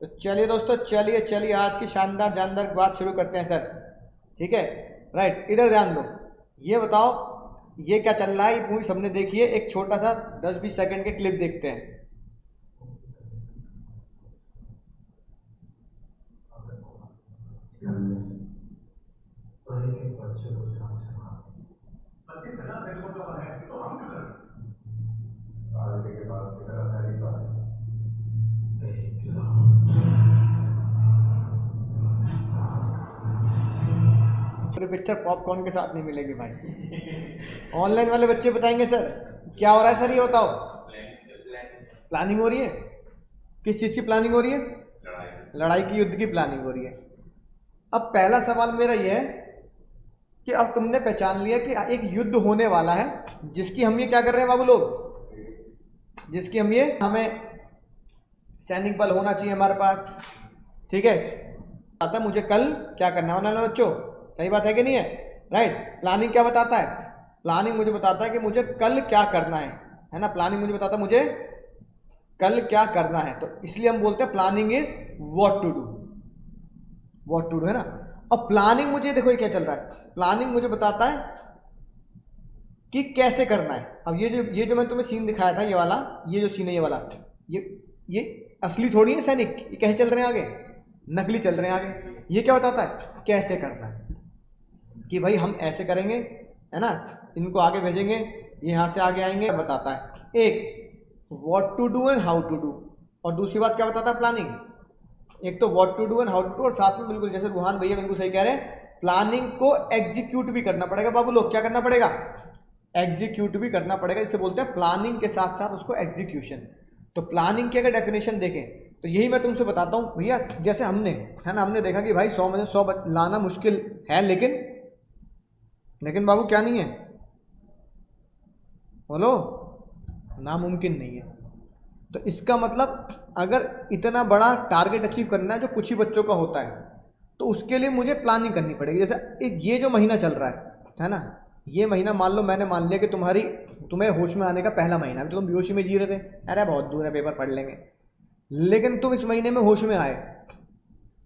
तो चलिए दोस्तों, चलिए चलिए आज की शानदार जानदार बात शुरू करते हैं सर। ठीक है, राइट। इधर ध्यान दो, ये बताओ ये क्या चल रहा है। ये मूवी सबने देखी है, एक छोटा सा 10-20 सेकंड के क्लिप देखते हैं। पूरी पिक्चर पॉपकॉर्न के साथ नहीं मिलेगी भाई। ऑनलाइन वाले बच्चे बताएंगे सर क्या हो रहा है। सर ये बताओ, प्लानिंग हो रही है? किस चीज की प्लानिंग हो रही है? लड़ाई की, युद्ध की प्लानिंग हो रही है। अब पहला सवाल मेरा यह है कि अब तुमने पहचान लिया कि एक युद्ध होने वाला है, जिसकी हम ये क्या कर रहे हैं बाबू लोग, जिसकी हम ये, हमें सैनिक बल होना चाहिए हमारे पास। ठीक है, आता मुझे कल क्या करना है ऑनलाइन बच्चों, सही बात है कि नहीं है? राइट। प्लानिंग क्या बताता है? प्लानिंग मुझे बताता है कि मुझे कल क्या करना है ना। प्लानिंग मुझे बताता है मुझे कल क्या करना है, तो इसलिए हम बोलते हैं planning is what to do. What to do है ना। अब प्लानिंग मुझे देखो ये क्या चल रहा है, प्लानिंग मुझे बताता है कि कैसे करना है। अब ये जो मैं तुम्हें सीन दिखाया था, ये वाला, ये जो सीन है, ये वाला, ये असली थोड़ी है सैनिक, ये कैसे चल रहे हैं आगे, नकली चल रहे हैं आगे। ये क्या बताता है? कैसे करना है, कि भाई हम ऐसे करेंगे है ना, इनको आगे भेजेंगे, ये यहाँ से आगे आएंगे, बताता है एक what to do and how to do, और दूसरी बात क्या बताता है प्लानिंग, एक तो what to do and how to do, और साथ में बिल्कुल जैसे रूहान भैया बिल्कुल सही कह रहे हैं, प्लानिंग को एग्जीक्यूट भी करना पड़ेगा बाबू लोग। क्या करना पड़ेगा? एग्जीक्यूट भी करना पड़ेगा। इसे बोलते हैं प्लानिंग के साथ साथ उसको एग्जीक्यूशन। तो प्लानिंग की अगर डेफिनेशन देखें तो यही मैं तुमसे बताता हूँ भैया। जैसे हमने है ना, हमने देखा कि भाई 100 में से 100 लाना मुश्किल है, लेकिन बाबू क्या नहीं है, बोलो, नामुमकिन नहीं है। तो इसका मतलब अगर इतना बड़ा टारगेट अचीव करना है जो कुछ ही बच्चों का होता है, तो उसके लिए मुझे प्लानिंग करनी पड़ेगी। जैसे ये जो महीना चल रहा है ना, ये महीना मान लो मैंने मान लिया कि तुम्हें होश में आने का पहला महीना, तो तुम बेहोशी में जी रहे थे, अरे बहुत दूर है, पेपर पढ़ लेंगे। लेकिन तुम इस महीने में होश में आए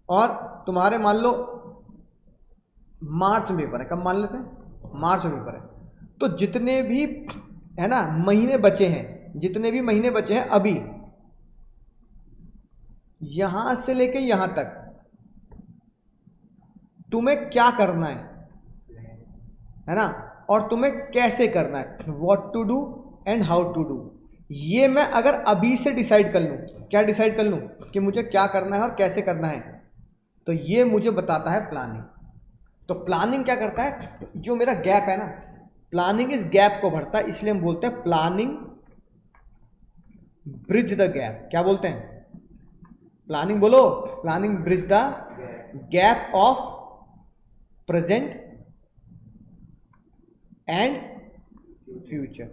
और तुम्हारे मान लो मार्च में पेपर है। कब मान लेते हैं? मार्च में पेपर है। तो जितने भी है ना महीने बचे हैं, जितने भी महीने बचे हैं अभी, यहां से लेके यहां तक तुम्हें क्या करना है ना, और तुम्हें कैसे करना है, what to do and how to do. ये मैं अगर अभी से डिसाइड कर लूं, क्या डिसाइड कर लूं कि मुझे क्या करना है और कैसे करना है, तो ये मुझे बताता है प्लानिंग। तो प्लानिंग क्या करता है, जो मेरा गैप है ना, प्लानिंग इस गैप को भरता है, इसलिए हम बोलते हैं प्लानिंग ब्रिज द गैप। क्या बोलते हैं? प्लानिंग बोलो, planning bridge the gap of present and future.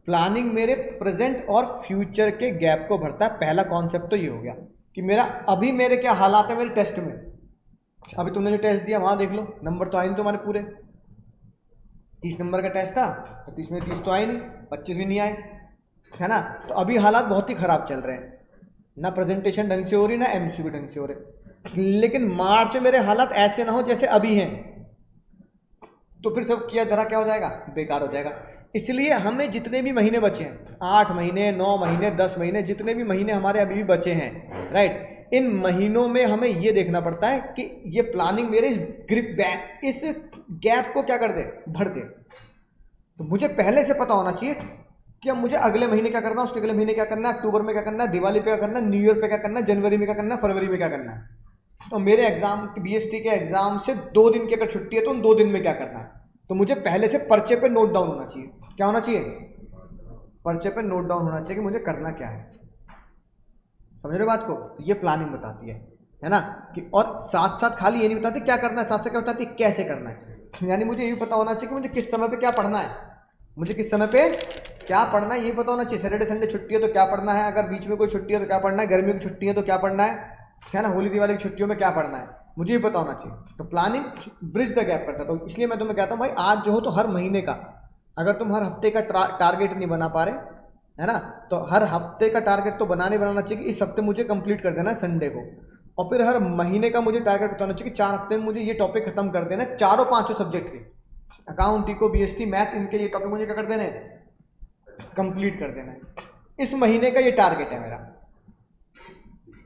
Planning मेरे प्रेजेंट और फ्यूचर के गैप को भरता है। पहला कॉन्सेप्ट तो ये हो गया कि अभी मेरे क्या हालात है मेरे टेस्ट में। अभी तुमने जो टेस्ट दिया वहां देख लो, नंबर तो आए नहीं तुम्हारे पूरे। 30 नंबर का टेस्ट था तो 30 में 30 तो आए नहीं, 25 भी नहीं आए, है ना। तो अभी हालात बहुत ही खराब चल रहे हैं, ना प्रेजेंटेशन ढंग से हो रही, ना एमसीक्यू ढंग से हो रहे। लेकिन मार्च में मेरे हालात ऐसे ना हो जैसे अभी हैं, तो फिर सब किया धरा क्या हो जाएगा, बेकार हो जाएगा। इसलिए हमें जितने भी महीने बचे हैं, 8 महीने, 9 महीने, 10 महीने, जितने भी महीने हमारे अभी भी बचे हैं, राइट, इन महीनों में हमें ये देखना पड़ता है कि ये प्लानिंग मेरे इस गैप को क्या कर दे, भर दे। तो मुझे पहले से पता होना चाहिए कि अब मुझे अगले महीने क्या करना है, उसके अगले महीने क्या करना है, अक्टूबर में क्या करना है, दिवाली पे क्या करना है, न्यू ईयर पे क्या करना है, जनवरी में क्या करना है, फरवरी में क्या करना है। तो मेरे एग्जाम, बीएसटी के एग्जाम से 2 दिन की अगर छुट्टी है तो उन 2 दिन में क्या करना है, तो मुझे पहले से पर्चे पे नोट डाउन होना चाहिए। क्या होना चाहिए? पर्चे पे नोट डाउन होना चाहिए कि मुझे करना क्या है। समझ रहे हो बात को? तो ये प्लानिंग बताती है ना, कि और साथ साथ खाली ये नहीं बताती क्या करना है, साथ साथ क्या बताती है कैसे करना है। यानी मुझे ये भी पता होना चाहिए कि मुझे किस समय पे क्या पढ़ना है, मुझे किस समय पे क्या पढ़ना है, ये पता होना चाहिए। सैटरडे संडे छुट्टी है तो क्या पढ़ना है, अगर बीच में कोई छुट्टी है तो क्या पढ़ना है, गर्मियों की छुट्टी है तो क्या पढ़ना है ना, होली दिवाली की छुट्टियों में क्या पढ़ना है, मुझे ये पता होना चाहिए। तो प्लानिंग ब्रिज द गैप करता है। तो इसलिए मैं तुम्हें कहता हूँ भाई, आज जो हो तो हर महीने का, अगर तुम हर हफ्ते का टारगेट नहीं बना पा रहे, है ना। तो हर हफ्ते का टारगेट तो बनाना चाहिए कि इस हफ्ते मुझे कंप्लीट कर देना है संडे को, और फिर हर महीने का मुझे टारगेट बताना चाहिए कि 4 हफ्ते में मुझे ये टॉपिक खत्म कर देना है, चारों पांचों सब्जेक्ट के, अकाउंट, इको, बीएसटी, मैथ्स, इनके ये टॉपिक मुझे क्या कर देने हैं, कंप्लीट कर देना है। इस महीने का ये टारगेट है मेरा,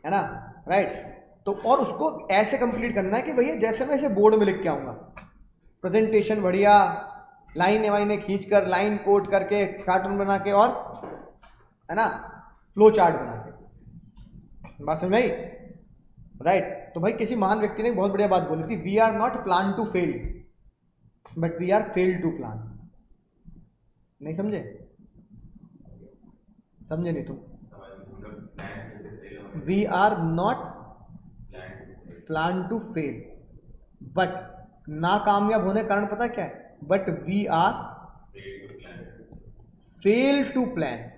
है ना, राइट। तो और उसको ऐसे कंप्लीट करना है कि भैया जैसे मैं इसे बोर्ड में लिख के आऊंगा, प्रेजेंटेशन बढ़िया, लाइन वाइनें खींच कर, लाइन कोड करके, कार्टून बना के, और है ना फ्लो चार्ट बना के। बात समझ में आई, राइट। तो भाई किसी महान व्यक्ति ने बहुत बढ़िया बात बोली थी, we are not plan to fail but we are fail to plan. नहीं समझे? समझे नहीं तुम? We are not plan to fail, but नाकामयाब होने का कारण पता क्या है, but we are fail to plan.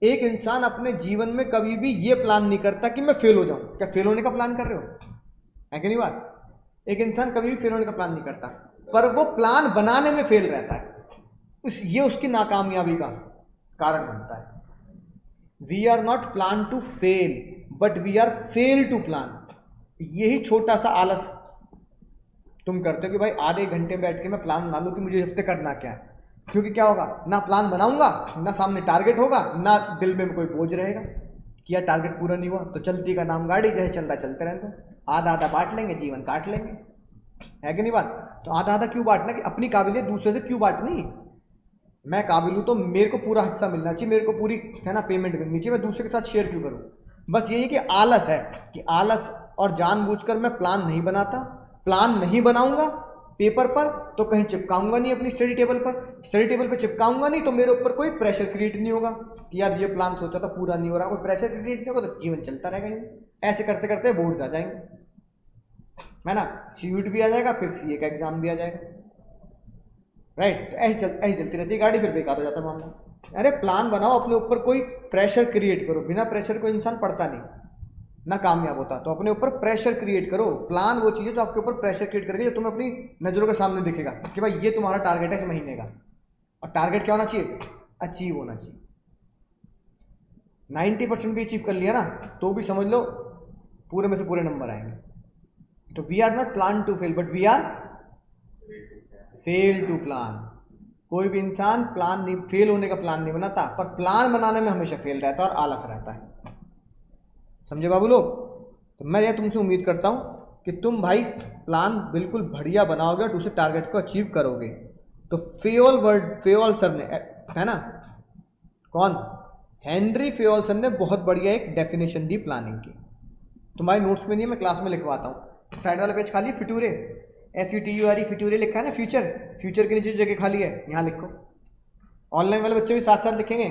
एक इंसान अपने जीवन में कभी भी ये प्लान नहीं करता कि मैं फेल हो जाऊं। क्या फेल होने का प्लान कर रहे हो? है कि नहीं बात? एक इंसान कभी भी फेल होने का प्लान नहीं करता, पर वो प्लान बनाने में फेल रहता है, ये उसकी नाकामयाबी का कारण बनता है। We are not plan to fail but we are fail to plan. यही छोटा सा आलस तुम करते हो कि भाई आधे घंटे बैठ के मैं प्लान बना लूं कि मुझे हफ्ते करना क्या है, क्योंकि क्या होगा, ना प्लान बनाऊंगा, ना सामने टारगेट होगा, ना दिल में कोई बोझ रहेगा कि यार टारगेट पूरा नहीं हुआ तो चलती का नाम गाड़ी, जैसे चल रहा चलते रहते हैं, आधा आधा बांट लेंगे, जीवन काट लेंगे। है कि नहीं बात? तो आधा आधा क्यों बांटना, कि अपनी काबिलियत दूसरे से क्यों बांटनी? मैं काबिल हूं तो मेरे को पूरा हिस्सा मिलना चाहिए, मेरे को पूरी, है ना, पेमेंट मिलनी चाहिए, मैं दूसरे के साथ शेयर क्यों करूं? बस यही कि आलस है, कि आलस, और जानबूझकर मैं प्लान नहीं बनाता, प्लान नहीं बनाऊंगा पेपर पर तो कहीं चिपकाऊंगा नहीं अपनी स्टडी टेबल पर, स्टडी टेबल पर चिपकाऊंगा नहीं तो मेरे ऊपर कोई प्रेशर क्रिएट नहीं होगा कि यार ये प्लान सोचा था पूरा नहीं हो रहा, कोई प्रेशर क्रिएट नहीं होगा तो जीवन चलता रहेगा। ऐसे करते करते बोर्ड आ जाएंगे, है ना, सीयूट भी आ जाएगा, फिर सीए का एग्जाम भी आ जाएगा, राइट। तो ऐसे चलती रहती है गाड़ी, फिर बेकार हो जाता है मामला। अरे प्लान बनाओ, अपने ऊपर कोई प्रेशर क्रिएट करो, बिना प्रेशर को इंसान पढ़ता नहीं, ना कामयाब होता। तो अपने ऊपर प्रेशर क्रिएट करो। प्लान वो चीज़ है जो आपके ऊपर प्रेशर क्रिएट करेगी, जो तुम्हें अपनी नज़रों के सामने दिखेगा कि भाई ये तुम्हारा टारगेट है इस महीने का, और टारगेट क्या होना चाहिए, अचीव होना चाहिए। 90% भी अचीव कर लिया ना तो भी समझ लो पूरे में से पूरे नंबर आएंगे। तो we are not plan to fail but we are fail to plan. कोई भी इंसान प्लान नहीं, फेल होने का प्लान नहीं बनाता, पर प्लान बनाने में हमेशा फेल रहता है और आलस रहता है। समझे बाबू लोग? तो मैं यह तुमसे उम्मीद करता हूं कि तुम भाई प्लान बिल्कुल बढ़िया बनाओगे और उसे टारगेट को अचीव करोगे। तो फेयोल सर ने, है ना, कौन, हेनरी फेयोल सर ने बहुत बढ़िया एक डेफिनेशन दी प्लानिंग की। तुम्हारे नोट्स में नहीं, मैं क्लास में लिखवाता हूँ। साइड वाला पेज खाली, फिटूरे, FUTURE, फिटूरे लिखा है ना, फ्यूचर, फ्यूचर के नीचे जगह खाली है, यहाँ लिखो। ऑनलाइन वाले बच्चे भी साथ साथ लिखेंगे,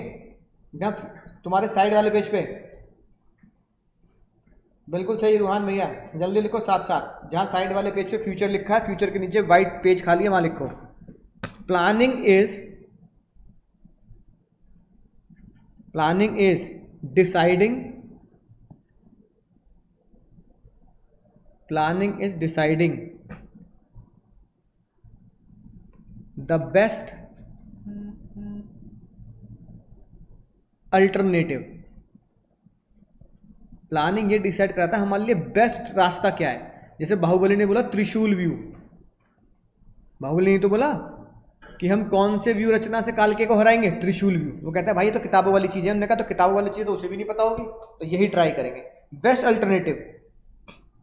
तुम्हारे साइड वाले पेज पे। बिल्कुल सही रूहान भैया, जल्दी लिखो साथ साथ, जहाँ साइड वाले पेज पे फ्यूचर लिखा है, फ्यूचर के नीचे वाइट पेज खाली है, वहाँ लिखो planning is deciding, planning is deciding the best alternative. Planning ये डिसाइड कराता है हमारे लिए बेस्ट रास्ता क्या है। जैसे बाहुबली ने बोला त्रिशूल व्यू, बाहुबली ने तो बोला कि हम कौन से व्यू रचना से कालके को हराएंगे, त्रिशूल व्यू। वो कहता है भाई ये तो किताबों वाली चीज है। हमने कहा तो किताबों वाली चीज तो उसे भी नहीं पता होगी, तो यही ट्राई करेंगे। बेस्ट अल्टरनेटिव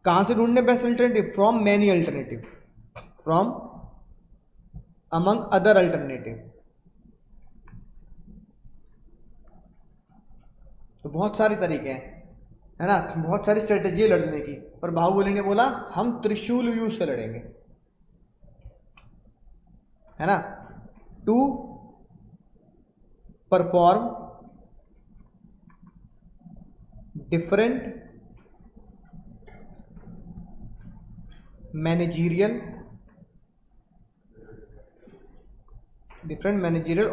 कहां से ढूंढने, best alternative from many alternative, from among other alternative. तो बहुत सारे तरीके हैं, है ना, बहुत सारी स्ट्रेटेजी लड़ने की, पर बाहुबली ने बोला हम त्रिशूल व्यू से लड़ेंगे, है ना, to perform different managerial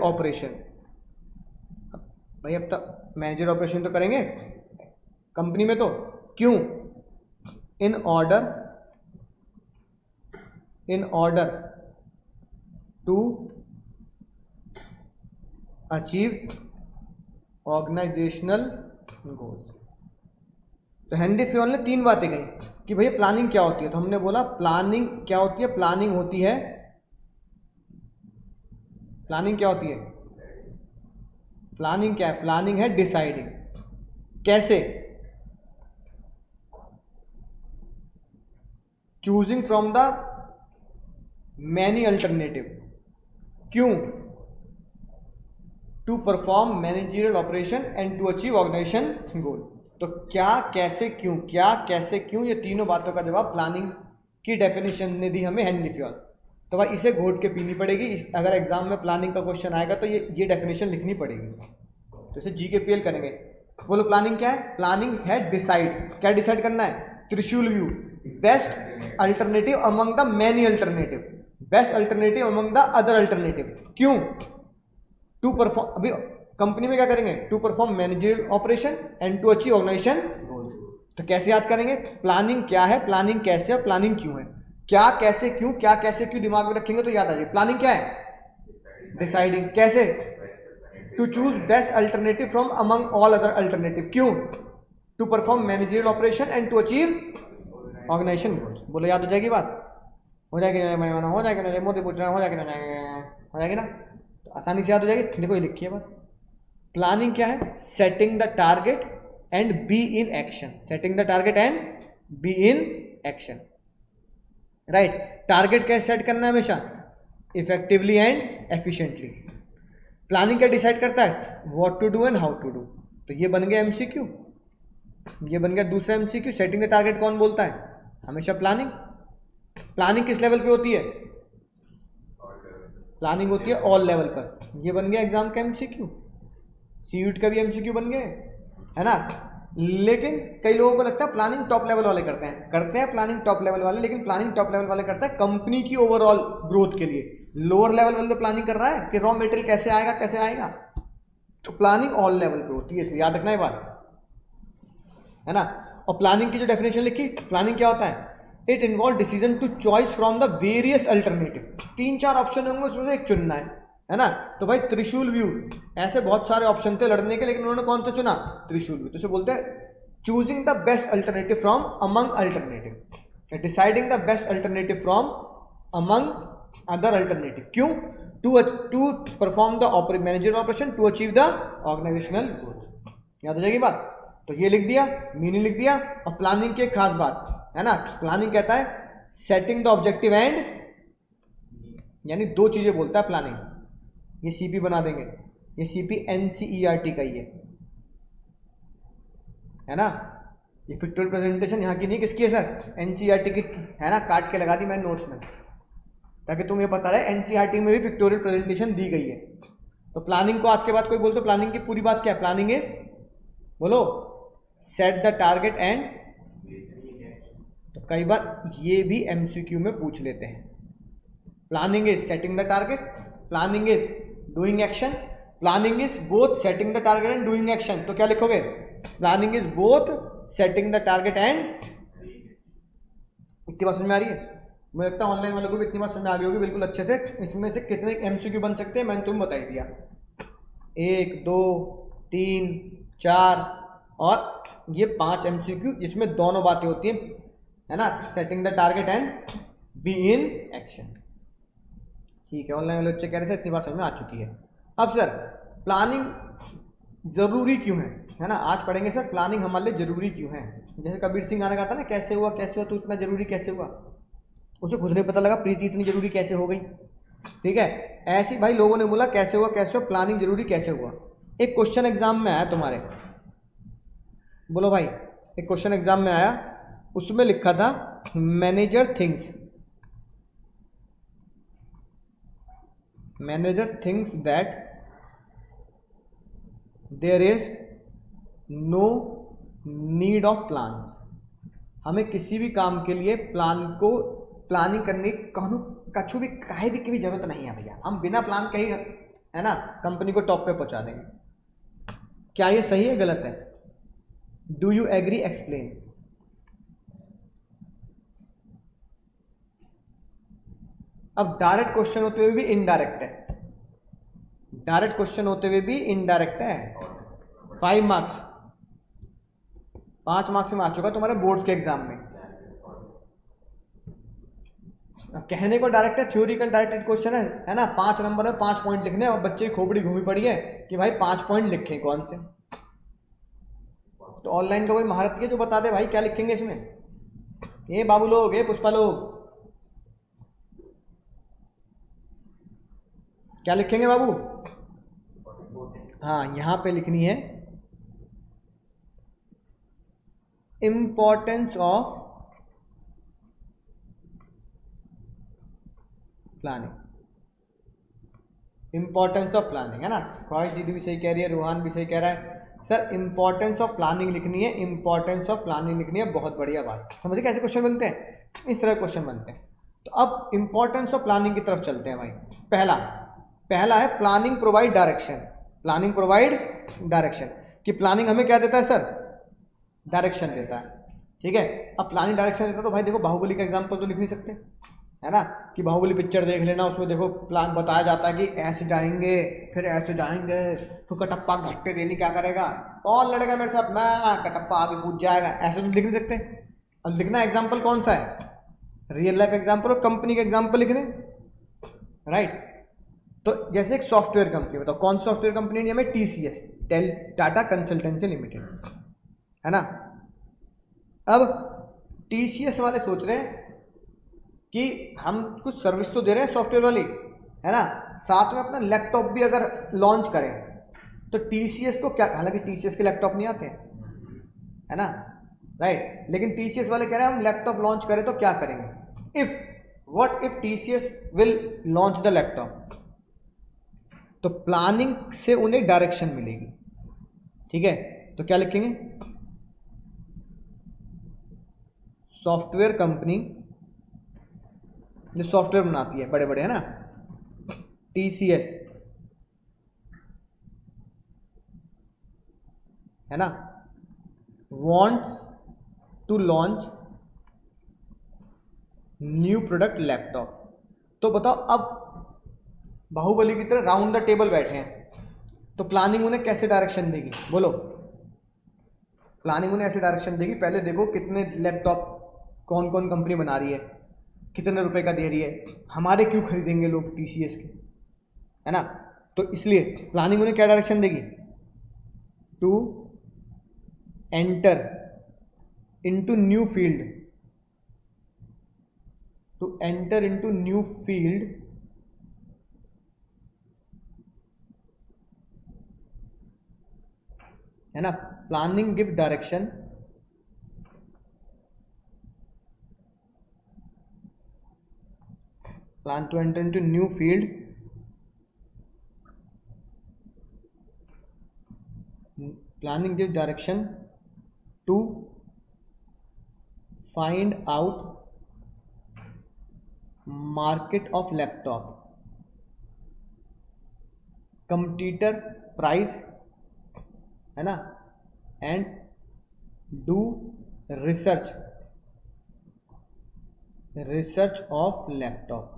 operation. भाई अब तक मैनेजर ऑपरेशन तो करेंगे कंपनी में, तो क्यों, in order to achieve organizational goals. तो हेनरी फ्योल ने 3 बातें कही कि भैया प्लानिंग क्या होती है। तो हमने बोला प्लानिंग क्या होती है, प्लानिंग होती है, प्लानिंग क्या होती है, प्लानिंग क्या है, प्लानिंग है डिसाइडिंग। कैसे, choosing from the many alternative, क्यों, to perform managerial operation and to achieve organization goal. तो क्या कैसे क्यों, क्या कैसे क्यों, ये तीनों बातों का जवाब प्लानिंग की डेफिनेशन ने दी हमें हेनरी फ्योल। तो भाई इसे घोट के पीनी पड़ेगी। अगर एग्जाम में प्लानिंग का क्वेश्चन आएगा तो ये डेफिनेशन लिखनी पड़ेगी। तो इसे GKPL करेंगे। बोलो प्लानिंग क्या है, प्लानिंग है डिसाइड। क्या डिसाइड करना है, त्रिशूल व्यू, best alternative among the many alternative, best alternative among the other alternative. क्यों, टू परफॉर्म, अभी कंपनी में क्या करेंगे, to perform managerial operation and to achieve organization goal. तो कैसे याद करेंगे, प्लानिंग क्या है, प्लानिंग कैसे और प्लानिंग क्यों है। क्या कैसे क्यों, क्या कैसे क्यों दिमाग में रखेंगे तो याद आ जाएगी। प्लानिंग क्या है, डिसाइडिंग। कैसे, to choose best alternative from among all other alternative. क्यों, to perform managerial operation and to achieve organization goals. बोलो याद हो जाएगी बात, हो जाएगी, हो जाएगी, मोदी पूछ रहा है, हो जाएगी ना, हो जाएगी ना, तो आसानी से याद हो जाएगी। देखो ये लिखी है बात। प्लानिंग क्या है, setting the target and be in action, setting the target and be in action, right. Target कैसे सेट करना है, हमेशा इफेक्टिवली एंड एफिशिएंटली। प्लानिंग क्या डिसाइड करता है, what to do and how to do. तो ये बन गया MCQ, ये बन गया दूसरा MCQ। सेटिंग द टारगेट कौन बोलता है, हमेशा प्लानिंग। प्लानिंग किस लेवल पे होती है, प्लानिंग होती है ऑल लेवल पर। ये बन गया एग्जाम का MCQ। CUET का भी MCQ बन गया है ना। लेकिन कई लोगों को लगता है प्लानिंग टॉप लेवल वाले करते हैं प्लानिंग टॉप लेवल वाले, लेकिन प्लानिंग टॉप लेवल वाले करता है कंपनी की ओवरऑल ग्रोथ के लिए। लोअर लेवल वाले तो प्लानिंग कर रहा है कि रॉ मटेरियल कैसे आएगा कैसे आएगा। तो प्लानिंग ऑल लेवल पे होती है, इसलिए याद रखना ये बात, है ना। और प्लानिंग की जो डेफिनेशन लिखी, प्लानिंग क्या होता है, it involve decision to choice from the various alternative. 3-4 option होंगे, उसमें से एक चुनना है ना। तो भाई त्रिशूल व्यू, ऐसे बहुत सारे ऑप्शन थे लड़ने के, लेकिन उन्होंने कौन सा चुना, त्रिशूल व्यू। तो इसे बोलते हैं choosing the best alternative from among alternative, deciding the best alternative from among other alternative. क्यों, to perform the managerial operation to achieve the organizational goal. याद हो जाएगी बात। तो ये लिख दिया, मीनिंग लिख दिया। और प्लानिंग की एक खास बात है ना, प्लानिंग कहता है सेटिंग द ऑब्जेक्टिव एंड, यानी 2 चीजें बोलता है प्लानिंग। ये CP बना देंगे, ये CP NCERT का ही है ना। ये पिक्टोरियल प्रेजेंटेशन यहाँ की नहीं, किसकी है सर, NCERT की है ना। काट के लगा दी मैंने नोट्स में, ताकि तुम्हें पता रहे NCERT में भी पिक्टोरियल प्रेजेंटेशन दी गई है। तो प्लानिंग को आज के बाद कोई बोलते प्लानिंग की पूरी बात क्या है, प्लानिंग इज, बोलो, सेट द टारगेट एंड। तो कई बार ये भी MCQ में पूछ लेते हैं। Planning is setting the target, planning is doing action, planning is both setting the target and doing action. तो क्या लिखोगे, planning is both setting the target and. इतनी बात समझ में आ रही है, मुझे लगता है ऑनलाइन वालों को भी इतनी बात समझ में आ गई होगी बिल्कुल अच्छे से। इसमें से कितने MCQ बन सकते हैं मैंने तुम्हें बता ही दिया, 1 2 3 4 और ये 5 MCQ, जिसमें दोनों बातें होती हैं, है ना, setting the target and be in action. ठीक है, ऑनलाइन वाले बच्चे कह रहे थे इतनी बात समझ में आ चुकी है। अब सर प्लानिंग जरूरी क्यों है ना, आज पढ़ेंगे सर प्लानिंग हमारे लिए जरूरी क्यों है। जैसे कबीर सिंह गाना गाता ना, कैसे हुआ तो इतना जरूरी कैसे हुआ, उसे खुद नहीं पता लगा प्रीति इतनी जरूरी कैसे हो गई। ठीक है, ऐसी भाई लोगों ने बोला कैसे हुआ प्लानिंग जरूरी कैसे हुआ। एक क्वेश्चन एग्जाम में आया तुम्हारे, बोलो भाई, एक क्वेश्चन एग्जाम में आया, उसमें लिखा था manager thinks that there is no need of plan. हमें किसी भी काम के लिए प्लानिंग करने कछु भी काहे भी की जरूरत नहीं है भैया, हम बिना प्लान के ही है ना कंपनी को टॉप पे पहुंचा देंगे। क्या ये सही है गलत है, डू यू एग्री, एक्सप्लेन। अब डायरेक्ट क्वेश्चन होते हुए भी इनडायरेक्ट है, डायरेक्ट क्वेश्चन होते हुए भी इनडायरेक्ट है। 5 मार्क्स, 5 मार्क्स में आ चुका तुम्हारे बोर्ड के एग्जाम में। कहने को डायरेक्ट है, थ्योरिकल डायरेक्टेड क्वेश्चन है ना। 5 नंबर में 5 पॉइंट लिखने और बच्चे की खोपड़ी घूमी पड़ी है कि भाई 5 पॉइंट लिखें कौन से। तो ऑनलाइन का कोई महारत की जो बता दे भाई क्या लिखेंगे इसमें। ये बाबू लोग, ये पुष्पा लोग क्या लिखेंगे बाबू। हाँ, यहां पे लिखनी है importance of planning, importance of planning, है ना। ख्वाहिश दीदी भी सही कह रही है, रूहान भी सही कह रहा है सर, इंपॉर्टेंस ऑफ प्लानिंग लिखनी है, इंपॉर्टेंस ऑफ प्लानिंग लिखनी है। बहुत बढ़िया बात, समझे कैसे क्वेश्चन बनते हैं, इस तरह क्वेश्चन बनते हैं। तो अब इंपॉर्टेंस ऑफ प्लानिंग की तरफ चलते हैं भाई। पहला है planning provide direction. Planning provide direction कि प्लानिंग हमें क्या देता है सर, डायरेक्शन देता है, ठीक है। अब प्लानिंग डायरेक्शन देता है तो भाई देखो बाहुबली का एग्जाम्पल तो लिख नहीं सकते, है ना, कि बाहुबली पिक्चर देख लेना, उसमें देखो प्लान बताया जाता है कि ऐसे जाएंगे फिर ऐसे जाएंगे, तो कटप्पा घट्टे देनी क्या करेगा, कौन लड़ेगा मेरे साथ, मैं, कटप्पा आगे कूद जाएगा, ऐसे तो लिख नहीं सकते। अब लिखना एग्जाम्पल कौन सा है, रियल लाइफ एग्जाम्पल और कंपनी का एग्जाम्पल लिखने, राइट। तो जैसे एक सॉफ्टवेयर कंपनी, बताओ कौन सॉफ्टवेयर कंपनी इंडिया में, TCS, टाटा कंसल्टेंसी लिमिटेड, है ना। अब TCS वाले सोच रहे हैं कि हम कुछ सर्विस तो दे रहे हैं सॉफ्टवेयर वाली, है ना, साथ में अपना लैपटॉप भी अगर लॉन्च करें तो TCS को क्या, हालांकि TCS के लैपटॉप नहीं आते हैं, है ना, राइट, लेकिन TCS वाले कह रहे हैं हम लैपटॉप लॉन्च करें तो क्या करेंगे। What if TCS will launch the laptop, तो प्लानिंग से उन्हें डायरेक्शन मिलेगी, ठीक है। तो क्या लिखेंगे, सॉफ्टवेयर कंपनी जो सॉफ्टवेयर बनाती है बड़े बड़े, है ना, TCS, है ना, wants to launch new product laptop. तो बताओ अब बाहुबली की तरह राउंड द टेबल बैठे हैं, तो प्लानिंग उन्हें कैसे डायरेक्शन देगी, बोलो। प्लानिंग उन्हें ऐसे डायरेक्शन देगी, पहले देखो कितने लैपटॉप कौन कौन कंपनी बना रही है, कितने रुपए का दे रही है, हमारे क्यों खरीदेंगे लोग TCS के, है ना। तो इसलिए प्लानिंग उन्हें क्या डायरेक्शन देगी, to enter into new field, to enter into new field, है ना। Planning give direction plan to enter into new field, planning give direction to find out market of laptop, competitor price, है ना, and do research of laptop.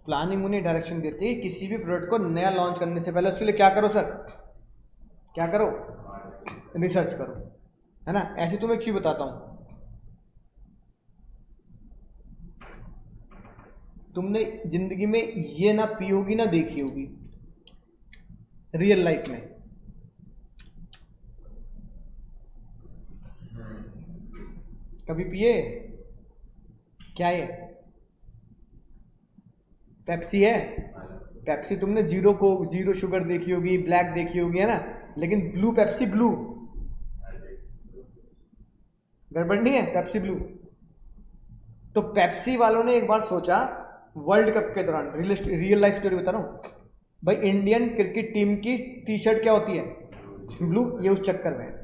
Planning उन्हें direction देती है किसी भी product को नया लॉन्च करने से पहले उसके लिए क्या करो सर, क्या करो, रिसर्च करो, है ना। ऐसे तुम्हें एक चीज बताता हूं, तुमने जिंदगी में ये ना पी होगी ना देखी होगी रियल लाइफ में, कभी पिए क्या, ये पेप्सी है, पेप्सी तुमने जीरो को जीरो शुगर देखी होगी, ब्लैक देखी होगी, है ना, लेकिन ब्लू पेप्सी, ब्लू गड़बड़ नहीं है, पेप्सी ब्लू। तो पेप्सी वालों ने एक बार सोचा वर्ल्ड कप के दौरान, रियल लाइफ स्टोरी बता रहा हूं भाई, इंडियन क्रिकेट टीम की टी-शर्ट क्या होती है, ब्लू, ये उस चक्कर में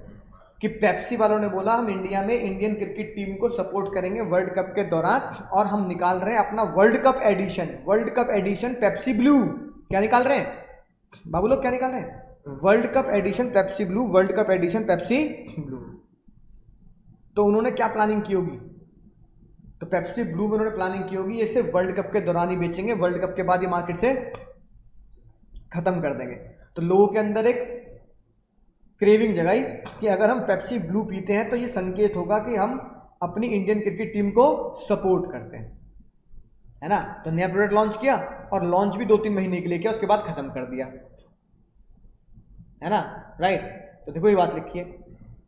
कि पेप्सी वालों ने बोला हम इंडिया में इंडियन क्रिकेट टीम को सपोर्ट करेंगे वर्ल्ड कप के दौरान, और हम निकाल रहे हैं अपना world cup edition Pepsi Blue. क्या निकाल रहे हैं बाबू लोग, क्या निकाल रहे हैं, world cup edition Pepsi Blue, world cup edition Pepsi Blue. तो उन्होंने क्या प्लानिंग की होगी, तो पेप्सी ब्लू में उन्होंने प्लानिंग की होगी ये सिर्फ वर्ल्ड कप के दौरान ही बेचेंगे, वर्ल्ड कप के बाद ये मार्केट से खत्म कर देंगे। तो लोगों के अंदर एक क्रेविंग जगाई कि अगर हम पेप्सी ब्लू पीते हैं तो ये संकेत होगा कि हम अपनी इंडियन क्रिकेट टीम को सपोर्ट करते हैं, है ना। तो नया प्रोडक्ट लॉन्च किया और लॉन्च भी 2-3 महीने के लिए किया, उसके बाद खत्म कर दिया, है ना, राइट। तो देखो ये बात लिखी है।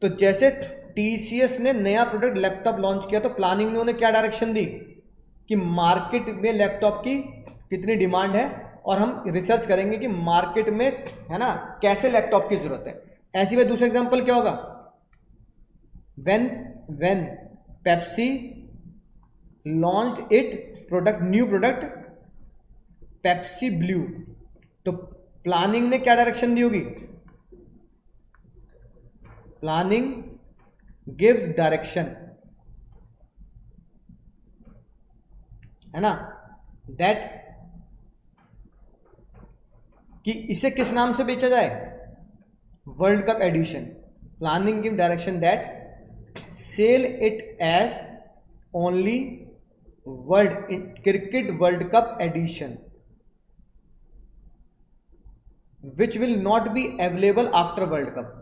तो जैसे टीसीएस ने नया प्रोडक्ट लैपटॉप लॉन्च किया तो प्लानिंग ने उन्हें क्या डायरेक्शन दी कि मार्केट में लैपटॉप की कितनी डिमांड है और हम रिसर्च करेंगे कि मार्केट में, है ना, कैसे लैपटॉप की जरूरत है। ऐसी में दूसरा एग्जांपल क्या होगा, when Pepsi launched it product, new product Pepsi Blue, तो प्लानिंग ने क्या डायरेक्शन दी होगी, प्लानिंग गिव्स डायरेक्शन, है ना, दैट कि इसे किस नाम से बेचा जाए, world cup edition. Planning give direction that sell it as only cricket world cup edition which will not be available after world cup,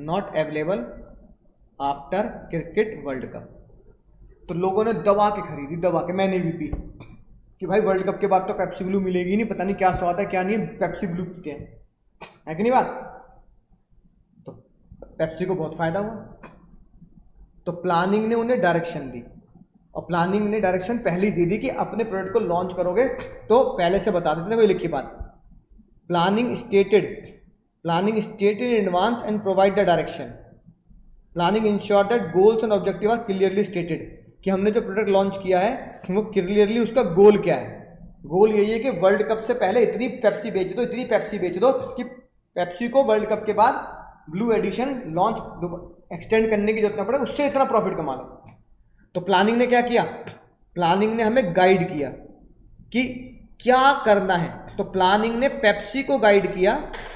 not available after cricket world cup. तो लोगों ने दबा के खरीदी, दबा के, मैंने भी पी कि भाई वर्ल्ड कप के बाद तो पेप्सी ब्लू मिलेगी नहीं, पता नहीं क्या स्वाद है क्या नहीं, पेप्सी ब्लू पीते हैं, है कि नहीं बात। तो पेप्सी को बहुत फायदा हुआ। तो प्लानिंग ने उन्हें डायरेक्शन दी, और प्लानिंग ने डायरेक्शन पहले दी थी कि अपने प्रोडक्ट को लॉन्च करोगे तो पहले से बता देते थे, कोई लिखी बात। Planning stated in advance and provide the direction. Planning ensure that goals and objective are clearly stated, कि हमने जो प्रोडक्ट लॉन्च किया है वो क्लियरली उसका गोल क्या है। गोल यही है कि वर्ल्ड कप से पहले इतनी पेप्सी बेच दो, इतनी पेप्सी बेच दो कि पेप्सी को वर्ल्ड कप के बाद ब्लू एडिशन लॉन्च एक्सटेंड करने की जरूरत ना पड़े, उससे इतना प्रॉफिट कमा लो। तो प्लानिंग ने क्या किया, प्लानिंग ने हमें गाइड किया कि क्या करना है। तो प्लानिंग ने पेप्सी को गाइड किया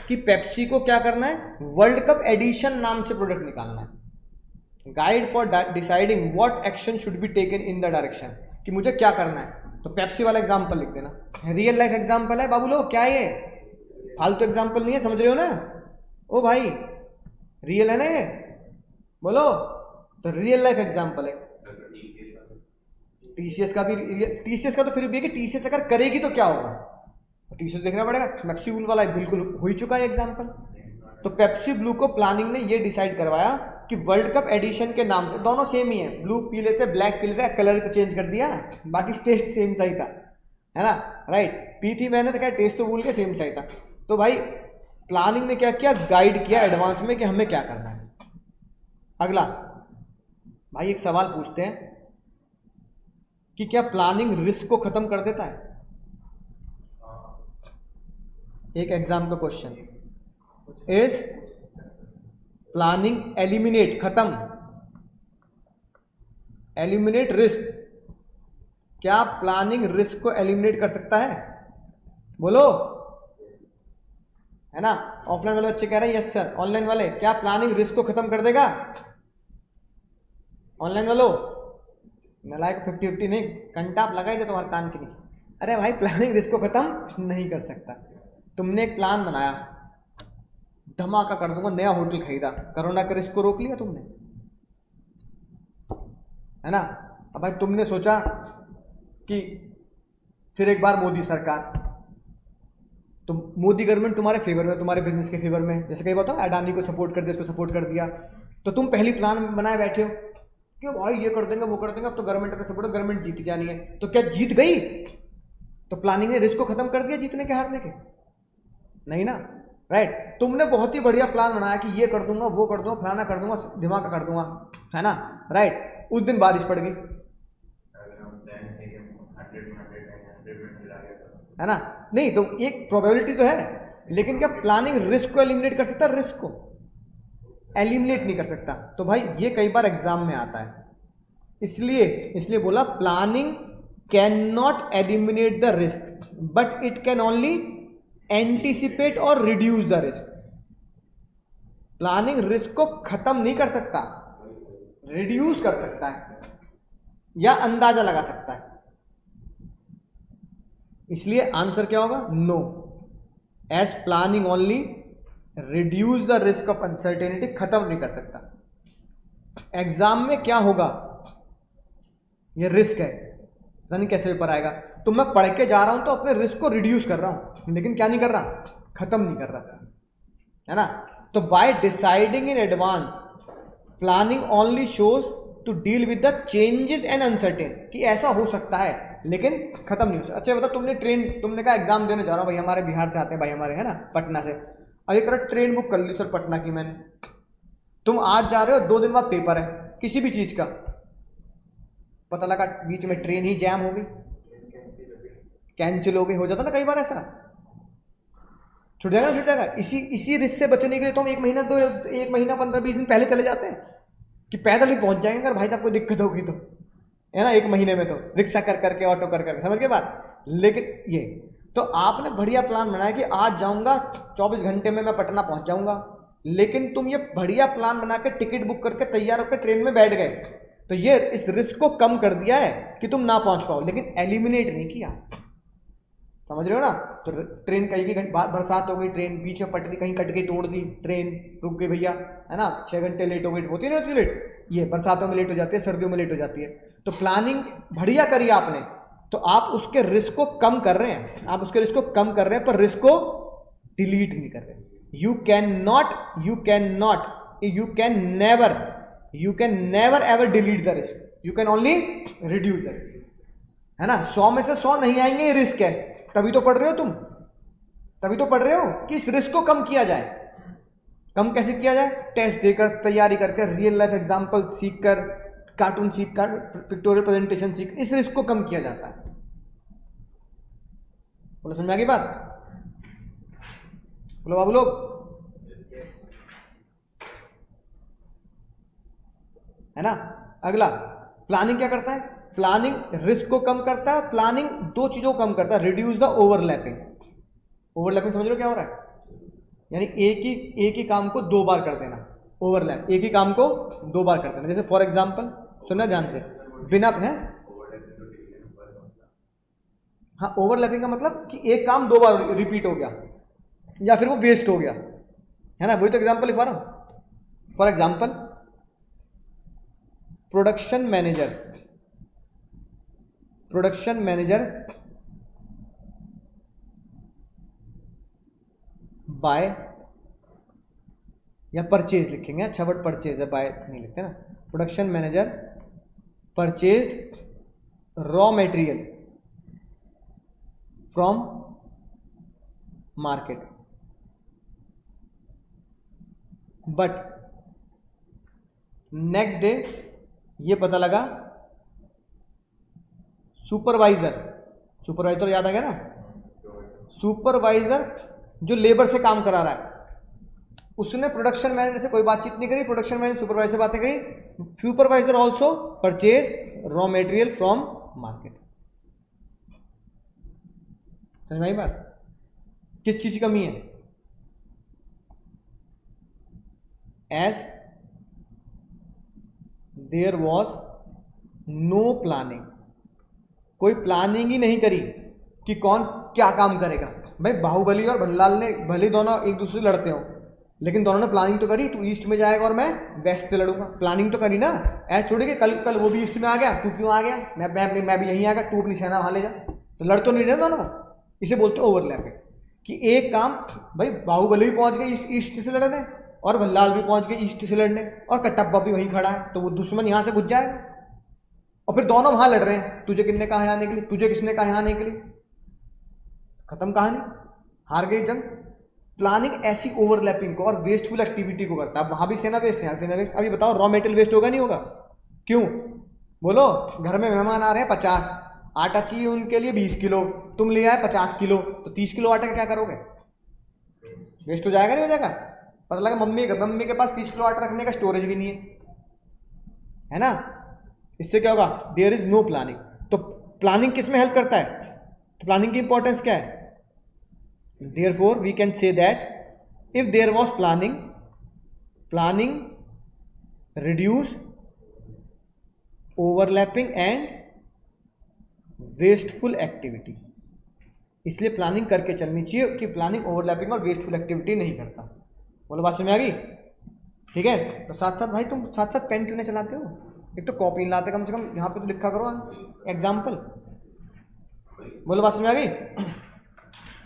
कि पेप्सी को क्या करना है, वर्ल्ड कप एडिशन नाम से प्रोडक्ट निकालना है। Guide for deciding what action should be taken in the direction, कि मुझे क्या करना है। तो पेप्सी वाला एग्जांपल लिख देना, रियल लाइफ एग्जांपल है बाबू लोग, क्या ये फालतू एग्जांपल नहीं है, समझ रहे हो ना। ओ भाई रियल है ना ये, बोलो। तो रियल लाइफ एग्जांपल है। टीसीएस का तो फिर भी है कि टीसीएस अगर करेगी तो क्या होगा, टीसीएस देखना पड़ेगा। पेप्सी ब्लू वाला बिल्कुल हो ही चुका है एग्जांपल। तो पेप्सी ब्लू को प्लानिंग ने ये डिसाइड करवाया कि वर्ल्ड कप एडिशन के नाम से, दोनों सेम ही है, ब्लू पी लेते ब्लैक पी लेते, कलर ही तो चेंज कर दिया, बाकी टेस्ट सेम सा ही था, है ना, राइट। पी थी मैंने तो क्या, टेस्ट तो भूल के सेम सा ही था। तो भाई प्लानिंग ने क्या किया, गाइड किया एडवांस में कि हमें क्या करना है। अगला भाई एक सवाल पूछते हैं कि क्या प्लानिंग रिस्क को खत्म कर देता है। एक एग्जाम का क्वेश्चन, इज प्लानिंग एलिमिनेट, खत्म, एलिमिनेट रिस्क, क्या प्लानिंग रिस्क को एलिमिनेट कर सकता है, बोलो, है ना। ऑफलाइन वाले बच्चे कह रहे हैं यस सर, ऑनलाइन वाले क्या प्लानिंग रिस्क को खत्म कर देगा, ऑनलाइन वालों नलायक 50-50 नहीं, कंटा आप लगाई दे तुम्हारे कान के नीचे। अरे भाई प्लानिंग रिस्क को खत्म नहीं कर सकता। तुमने एक प्लान बनाया, धमाका कर दूंगा, नया होटल खरीदा, कोरोना के रिस्क को रोक लिया तुमने, है ना। अब भाई तुमने सोचा कि फिर एक बार मोदी सरकार, तो मोदी गवर्नमेंट तुम्हारे फेवर में, तुम्हारे बिजनेस के फेवर में, जैसे कई बात है अडानी को सपोर्ट कर दिया, उसको सपोर्ट कर दिया, तो तुम पहली प्लान बनाए बैठे हो कि भाई ये कर देंगे वो कर देंगे, अब तो गवर्नमेंट का सपोर्ट, गवर्नमेंट जीत जानी है। तो क्या जीत गई, तो प्लानिंग ने रिस्क को खत्म कर दिया जीतने के हारने के, नहीं ना, राइट। तुमने बहुत ही बढ़िया प्लान बनाया कि ये कर दूंगा वो कर दूंगा फलाना कर दूंगा धमाका कर दूंगा, है ना, राइट। उस दिन बारिश पड़ गई, है ना, नहीं तो एक प्रोबेबिलिटी तो है, लेकिन क्या प्लानिंग रिस्क को एलिमिनेट कर सकता है, रिस्क को एलिमिनेट नहीं कर सकता। तो भाई ये कई बार एग्जाम में आता है, इसलिए बोला planning can not eliminate the risk but it can only anticipate और reduce the risk. Planning risk को खत्म नहीं कर सकता, रिड्यूस कर सकता है या अंदाजा लगा सकता है, इसलिए आंसर क्या होगा? No. As planning only reduce the risk of uncertainty, खत्म नहीं कर सकता। एग्जाम में क्या होगा, ये रिस्क है, पता नहीं कैसे पेपर आएगा। तो मैं पढ़ के जा रहा हूं तो अपने रिस्क को रिड्यूस कर रहा हूं, लेकिन क्या नहीं कर रहा, खत्म नहीं कर रहा, है ना। तो by deciding in advance, planning only shows to deal with the changes and uncertain, कि ऐसा हो सकता है लेकिन खत्म नहीं हो सकता। अच्छा बता, तुमने कहा एग्जाम देने जा रहा हूं भाई, हमारे बिहार से आते हैं भाई, हमारे है ना पटना से। अब एक तरह ट्रेन बुक कर ली सर पटना की मैंने, तुम आज जा रहे हो, 2 दिन बाद पेपर है किसी भी चीज का, पता लगा बीच में ट्रेन ही जैम हो गई, कैंसिल हो गई, हो जाता ना कई बार ऐसा, छूट जाएगा ना, छूट जाएगा। इसी रिस्क से बचने के लिए तो हम 1 महीना 15-20 दिन पहले चले जाते हैं कि पैदल ही पहुंच जाएंगे अगर भाई साहब कोई दिक्कत होगी तो, है ना। 1 महीने में तो रिक्शा कर करके, ऑटो कर करके, समझ के बात। लेकिन ये तो आपने बढ़िया प्लान बनाया कि आज जाऊंगा 24 घंटे में मैं पटना पहुंच जाऊंगा, लेकिन तुम ये बढ़िया प्लान बना के टिकट बुक करके तैयार होकर ट्रेन में बैठ गए, तो ये इस रिस्क को कम कर दिया है कि तुम ना पहुंच पाओ, लेकिन एलिमिनेट नहीं किया, समझ रहे हो ना। तो ट्रेन कहीं की बरसात हो गई, ट्रेन बीच में पटरी कहीं कट गई, तोड़ दी, ट्रेन रुक गई भैया, है ना, 6 घंटे लेट हो गई, होती है ना होती लेट, ये बरसातों में लेट हो जाती है, सर्दियों में लेट हो जाती है। तो प्लानिंग बढ़िया करी आपने, तो आप उसके रिस्क को कम कर रहे हैं, आप उसके रिस्क को कम कर रहे हैं, पर रिस्क को डिलीट नहीं कर रहे। You can never ever delete the risk, you can only reduce the risk, है ना। 100 में से 100 नहीं आएंगे, ये रिस्क है, तभी तो पढ़ रहे हो तुम, तभी तो पढ़ रहे हो कि इस रिस्क को कम किया जाए। कम कैसे किया जाए? टेस्ट देकर, तैयारी करके, रियल लाइफ एग्जांपल सीखकर, कार्टून सीखकर, पिक्टोरियल प्रेजेंटेशन सीख, इस रिस्क को कम किया जाता है। बोलो समझ में आ गई बात? बोलो बाबू लोग, है ना। अगला, प्लानिंग क्या करता है? प्लानिंग रिस्क को कम करता है। प्लानिंग 2 चीजों को कम करता है, रिड्यूस द ओवरलैपिंग। ओवरलैपिंग समझ लो क्या हो रहा है? यानी एक ही काम को 2 बार कर देना, ओवरलैप, एक ही काम को 2 बार कर देना। जैसे फॉर एग्जांपल, सुनना ध्यान से, बिना है, हाँ, ओवरलैपिंग का मतलब कि एक काम 2 बार रिपीट हो गया या फिर वो वेस्ट हो गया, है ना। वही तो एग्जांपल लिखवा रहा हूं। For example, production manager buy, या परचेज लिखेंगे, अच्छा वर्ड परचेज है, बाय नहीं लिखते ना। Production manager purchased raw material from market, but next day ये पता लगा सुपरवाइजर याद आ गया ना, सुपरवाइजर जो लेबर से काम करा रहा है, उसने प्रोडक्शन मैनेजर से कोई बातचीत नहीं करी, प्रोडक्शन मैनेजर सुपरवाइजर से बातें करी, supervisor also purchase raw material from market. समझ में आई बात? किस चीज की कमी है? As there was no planning, कोई प्लानिंग ही नहीं करी कि कौन क्या काम करेगा। भाई बाहुबली और भल्लाल ने भले दोनों एक दूसरे से लड़ते हो, लेकिन दोनों ने प्लानिंग तो करी, तू ईस्ट में जाएगा और मैं वेस्ट से लड़ूंगा, प्लानिंग तो करी ना। ऐसे छोड़े कि कल वो भी ईस्ट में आ गया, तू क्यों आ गया, मैं भी यहीं आ गया, तू अपनी सेना वहां ले जा, तो लड़ तो नहीं रहे दोनों। इसे बोलते ओवरलैपिंग, कि एक काम, भाई बाहुबली भी पहुंच गए ईस्ट से लड़ने, और भल्लाल भी पहुंच गए ईस्ट से लड़ने, और कटप्पा भी वहीं खड़ा है, तो वो दुश्मन यहां से घुस जाएगा, और फिर दोनों वहां लड़ रहे हैं, तुझे किसने कहा यहाँ आने के लिए, तुझे किसने कहा यहाँ आने के लिए, खत्म कहानी, हार गई जंग। प्लानिंग ऐसी ओवरलैपिंग को और वेस्टफुल एक्टिविटी को करता है। वहां भी सेना वेस्ट है, सेना वेस्ट। अभी बताओ, रॉ मटेरियल वेस्ट होगा नहीं होगा? क्यों बोलो? घर में मेहमान आ रहे हैं 50, आटा चाहिए उनके लिए 20 किलो, तुम ले आए 50 किलो, तो 30 किलो आटा का क्या करोगे? वेस्ट हो जाएगा नहीं हो जाएगा? पता लगा मम्मी के पास 30 किलो आटा रखने का स्टोरेज भी नहीं है ना। इससे क्या होगा? There is no planning. तो प्लानिंग किस में हेल्प करता है? तो प्लानिंग की इंपॉर्टेंस क्या है? Therefore we can say that if there was planning reduce overlapping and wasteful activity, इसलिए प्लानिंग करके चलनी चाहिए कि प्लानिंग ओवरलैपिंग और वेस्टफुल एक्टिविटी नहीं करता। बोलो बात समझ में आ गई? ठीक है, तो साथ साथ भाई तुम साथ साथ पेन क्यों नहीं चलाते हो? एक तो कॉपी नहीं लाते, कम से कम यहाँ पे तो लिखा करो एग्जाम्पल। बोलो बात समझ में आ गई?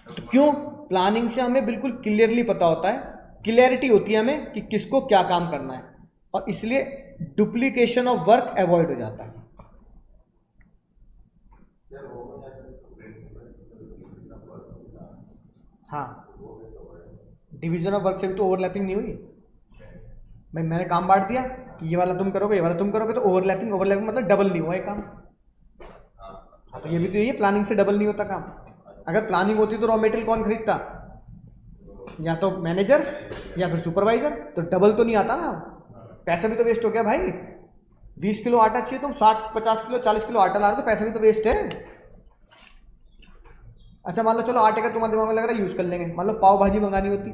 तो क्यों? प्लानिंग से हमें बिल्कुल क्लियरली पता होता है, क्लियरिटी होती है हमें कि किसको क्या काम करना है, और इसलिए डुप्लीकेशन ऑफ वर्क अवॉइड हो जाता है। हाँ, डिवीजन ऑफ वर्क से भी तो ओवरलैपिंग नहीं हुई भाई। मैंने काम बांट दिया कि ये वाला तुम करोगे, ये वाला तुम करोगे, तो ओवरलैपिंग ओवरलैपिंग मतलब डबल नहीं हुआ ये काम। हाँ, तो ये भी तो यही है, प्लानिंग से डबल नहीं होता काम। अगर प्लानिंग होती तो रॉ मटेरियल कौन खरीदता? या तो मैनेजर या फिर सुपरवाइजर, तो डबल तो नहीं आता ना। पैसा भी तो वेस्ट हो गया भाई। 20 किलो आटा चाहिए, तुम 60 50 किलो 40 किलो आटा ला रहे हो, तो पैसा भी तो वेस्ट है। अच्छा मान लो, चलो आटे का तुम्हारे दिमाग में लग रहा है यूज कर लेंगे। मान लो पाव भाजी मंगानी होती,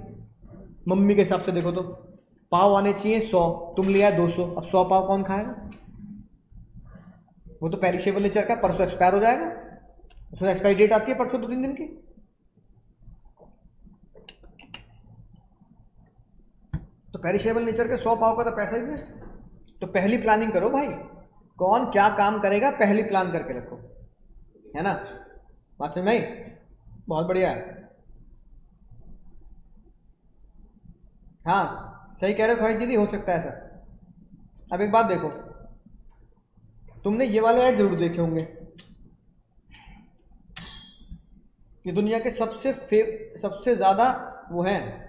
मम्मी के हिसाब से देखो तो पाव आने चाहिए 100, तुम लिया 200, अब 100 पाव कौन खाएगा? वो तो पेरिशेबल नेचर का, परसों एक्सपायर हो जाएगा। उसमें एक्सपायरी डेट आती है परसों 2-3 दिन की। तो पेरिशेबल नेचर के 100 पाव का तो पैसा ही वेस्ट। तो पहली प्लानिंग करो भाई, कौन क्या काम करेगा पहली प्लान करके रखो, है ना? बात समझ में आई? बहुत बढ़िया है। हाँ सही कह रहे हो भाई दीदी, हो सकता है ऐसा। अब एक बात देखो, तुमने ये वाले ऐड जरूर देखे होंगे, ये दुनिया के सबसे ज्यादा वो हैं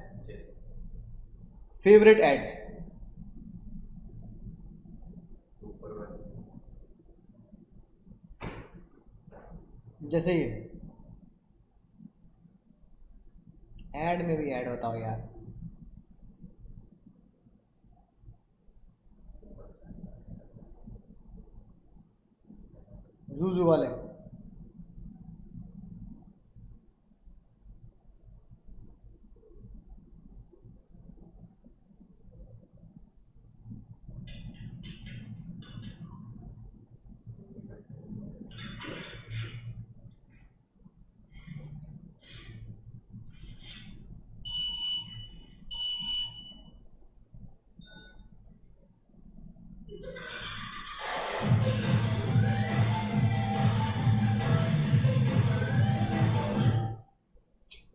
फेवरेट एड्स। जैसे ये ऐड में भी ऐड बताओ यार, जूजू वाले।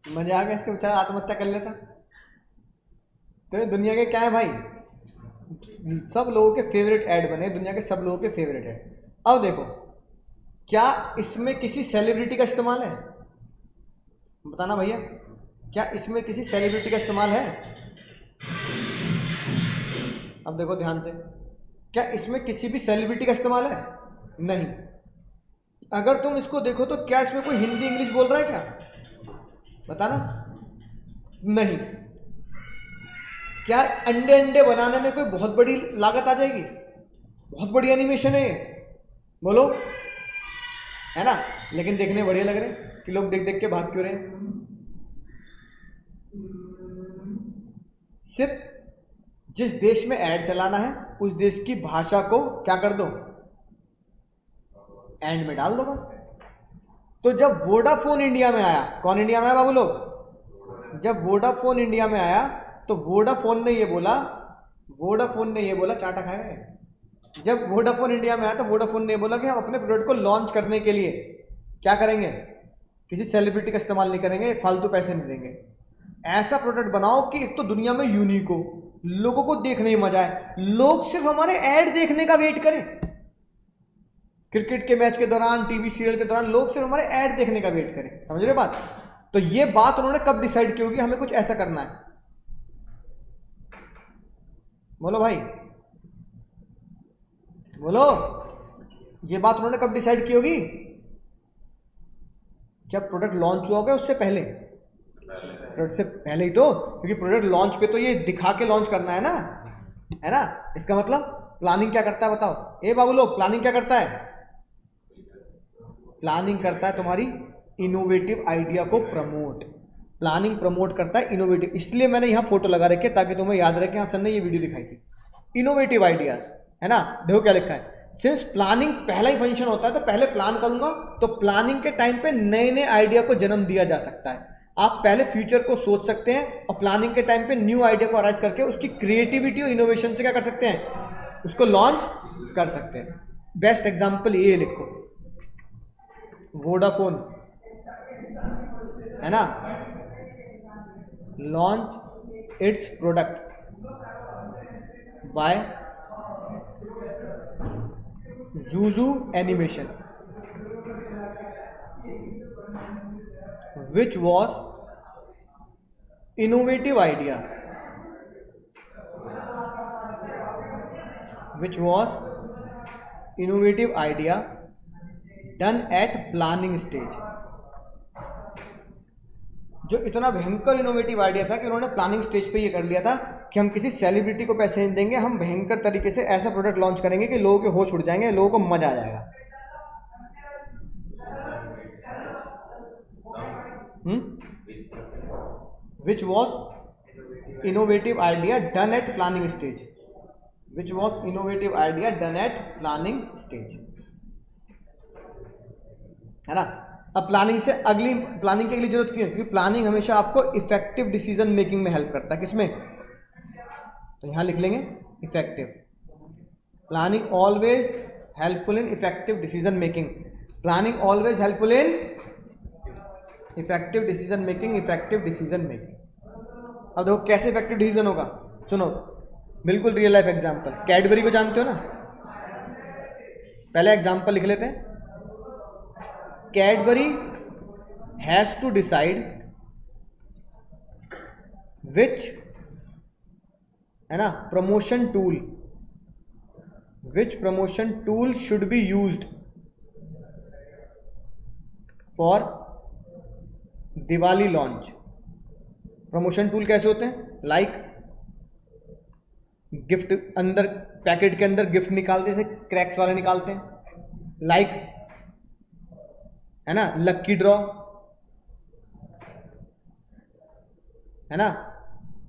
मजा आ गया, इसके बेचारा आत्महत्या कर लेता। तो ये दुनिया के क्या है भाई, सब लोगों के फेवरेट ऐड बने, दुनिया के सब लोगों के फेवरेट ऐड। अब देखो, क्या इसमें किसी सेलिब्रिटी का इस्तेमाल है? बताना भैया, क्या इसमें किसी सेलिब्रिटी का इस्तेमाल है? अब देखो ध्यान से, क्या इसमें किसी भी सेलिब्रिटी का इस्तेमाल है? नहीं। अगर तुम इसको देखो तो क्या इसमें कोई हिंदी इंग्लिश बोल रहा है क्या? बताना। नहीं। क्या अंडे बनाने में कोई बहुत बड़ी लागत आ जाएगी? बहुत बड़ी एनिमेशन है ये, बोलो, है ना? लेकिन देखने बढ़िया लग रहे हैं कि लोग देख देख के भाग क्यों रहे हैं? सिर्फ जिस देश में ऐड चलाना है उस देश की भाषा को क्या कर दो, एंड में डाल दो बस। तो जब वोडाफोन इंडिया में आया, कौन इंडिया में आया बाबू लोग? जब वोडाफोन इंडिया में आया तो वोडाफोन ने ये बोला, चाटा खाएगा। जब वोडाफोन इंडिया में आया तो वोडाफोन ने बोला कि हम अपने प्रोडक्ट को लॉन्च करने के लिए क्या करेंगे, किसी सेलिब्रिटी का इस्तेमाल नहीं करेंगे, फालतू पैसे नहीं देंगे। ऐसा प्रोडक्ट बनाओ कि एक तो दुनिया में यूनिक हो, लोगों को देखने में मजा आए, लोग सिर्फ हमारे ऐड देखने का वेट करें। क्रिकेट के मैच के दौरान, टीवी सीरियल के दौरान लोग सिर्फ हमारे ऐड देखने का वेट करें। समझ रहे बात? तो ये बात उन्होंने कब डिसाइड की होगी हमें कुछ ऐसा करना है? बोलो भाई, बोलो, ये बात उन्होंने कब डिसाइड की होगी? जब प्रोडक्ट लॉन्च हुआ होगा, उससे पहले। प्रोडक्ट से पहले ही तो, क्योंकि प्रोडक्ट लॉन्च पे तो ये दिखा के लॉन्च करना है ना, है ना? इसका मतलब प्लानिंग क्या करता है बताओ? ए बाबू लोग, प्लानिंग क्या करता है? प्लानिंग करता है तुम्हारी इनोवेटिव आइडिया को प्रमोट। प्लानिंग प्रमोट करता है इनोवेटिव। इसलिए मैंने यहाँ फोटो लगा रखी है ताकि तुम्हें याद रहे कि हाँ सर ने ये वीडियो दिखाई थी। इनोवेटिव आइडियाज, है ना? देखो क्या लिखा है, सिंस प्लानिंग पहला ही फंक्शन होता है तो पहले प्लान करूंगा, तो प्लानिंग के टाइम पे नए नए आइडिया को जन्म दिया जा सकता है। आप पहले फ्यूचर को सोच सकते हैं और प्लानिंग के टाइम पे न्यू आइडिया को अराइज करके उसकी क्रिएटिविटी और इनोवेशन से क्या कर सकते हैं, उसको लॉन्च कर सकते हैं। बेस्ट एग्जांपल ये लिखो, वोडाफोन है ना, launch its product by Zuzu Animation, which was innovative idea, done at planning stage। जो इतना भयंकर इनोवेटिव आइडिया था कि उन्होंने प्लानिंग स्टेज पे ये कर लिया था कि हम किसी सेलिब्रिटी को पैसे नहीं देंगे, हम भयंकर तरीके से ऐसा प्रोडक्ट लॉन्च करेंगे कि लोगों के होश उड़ जाएंगे, लोगों को मजा आ जाएगा। Which was innovative idea done at planning stage, which was innovative idea done at planning stage, है ना। अब प्लानिंग की अगली जरूरत क्यों है, क्योंकि प्लानिंग हमेशा आपको इफेक्टिव डिसीजन मेकिंग में हेल्प करता है। किसमें, तो यहां लिख लेंगे effective. Planning always helpful in effective decision making, planning always helpful in effective decision making, effective decision making. अब देखो कैसे इफेक्टिव डिसीजन होगा, सुनो बिल्कुल रियल लाइफ एग्जांपल। कैडबरी को जानते हो ना, पहले एग्जांपल लिख लेते हैं। Cadbury has to decide which, है ना, promotion tool should be used for Diwali launch। Promotion tool कैसे होते हैं, लाइक गिफ्ट अंदर, पैकेट के अंदर गिफ्ट निकालते हैं, जैसे क्रैक्स वाले निकालते हैं, लाइक है ना लक्की ड्रॉ, है ना,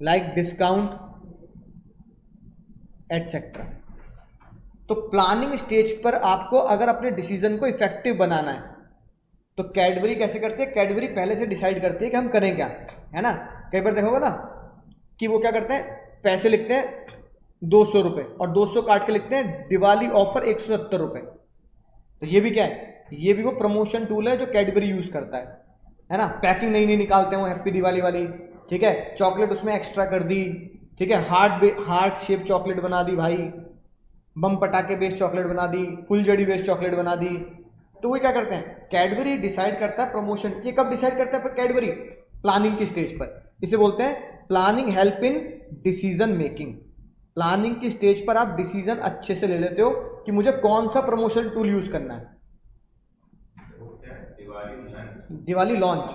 लाइक डिस्काउंट एटसेट्रा। तो प्लानिंग स्टेज पर आपको अगर अपने डिसीजन को इफेक्टिव बनाना है तो कैडबरी कैसे करती है, कैडबरी पहले से डिसाइड करती है कि हम करें क्या, है ना। कई बार देखोगे ना कि वो क्या करते हैं, पैसे लिखते हैं 200 रुपये और 200 काट के लिखते हैं दिवाली ऑफर 170 रुपये। तो ये भी क्या है, ये भी वो प्रमोशन टूल है जो कैडबरी यूज करता है ना। पैकिंग नई नई निकालते हैं वो हैप्पी दिवाली वाली, ठीक है, चॉकलेट उसमें एक्स्ट्रा कर दी, ठीक है, हार्ट शेप चॉकलेट बना दी भाई, बम पटाखे बेस्ड चॉकलेट बना दी, फुलझड़ी बेस्ड चॉकलेट बना दी। तो वो क्या करते हैं, कैडबरी डिसाइड करता है प्रमोशन। ये कब डिसाइड करता है फिर कैडबरी, प्लानिंग की स्टेज पर। इसे बोलते हैं planning help in decision making. Planning की स्टेज पर आप डिसीजन अच्छे से ले लेते हो कि मुझे कौन सा प्रमोशन टूल यूज करना है। दिवाली लॉन्च,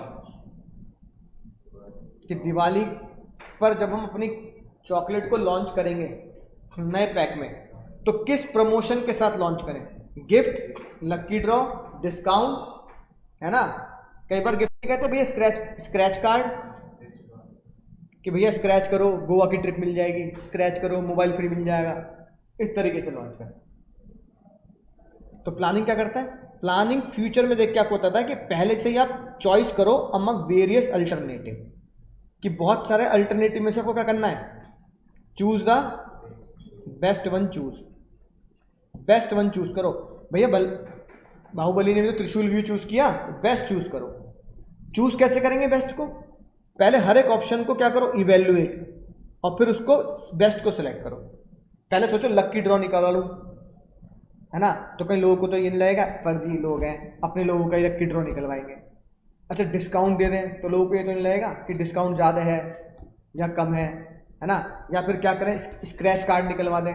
कि दिवाली पर जब हम अपनी चॉकलेट को लॉन्च करेंगे नए पैक में, तो किस प्रमोशन के साथ लॉन्च करें, गिफ्ट, लकी ड्रॉ, डिस्काउंट, है ना। कई बार गिफ्ट कहते हैं भैया स्क्रैच कार्ड, कि भैया स्क्रैच करो गोवा की ट्रिप मिल जाएगी, स्क्रैच करो मोबाइल फ्री मिल जाएगा, इस तरीके से लॉन्च करें। तो प्लानिंग क्या करता है, प्लानिंग फ्यूचर में देख के आपको बताता है कि पहले से ही आप चॉइस करो अमंग वेरियस अल्टरनेटिव, कि बहुत सारे अल्टरनेटिव में से आपको क्या करना है, choose the best one, best one choose करो। भैया बाहुबली ने भी तो त्रिशूल व्यू चूज किया, बेस्ट चूज करो। चूज कैसे करेंगे बेस्ट को, पहले हर एक ऑप्शन को क्या करो, इवेल्युएट, और फिर उसको बेस्ट को सिलेक्ट करो। पहले सोचो लक्की ड्रॉ निकाला लूं, है ना, तो कई लोगों को तो ये नहीं लगेगा फर्जी लोग हैं, अपने लोगों का ही लक्की ड्रॉ निकलवाएंगे। अच्छा डिस्काउंट दे दें तो लोगों को ये तो नहीं लगेगा कि डिस्काउंट ज़्यादा है या कम है ना। या फिर क्या करें, स्क्रैच कार्ड निकलवा दें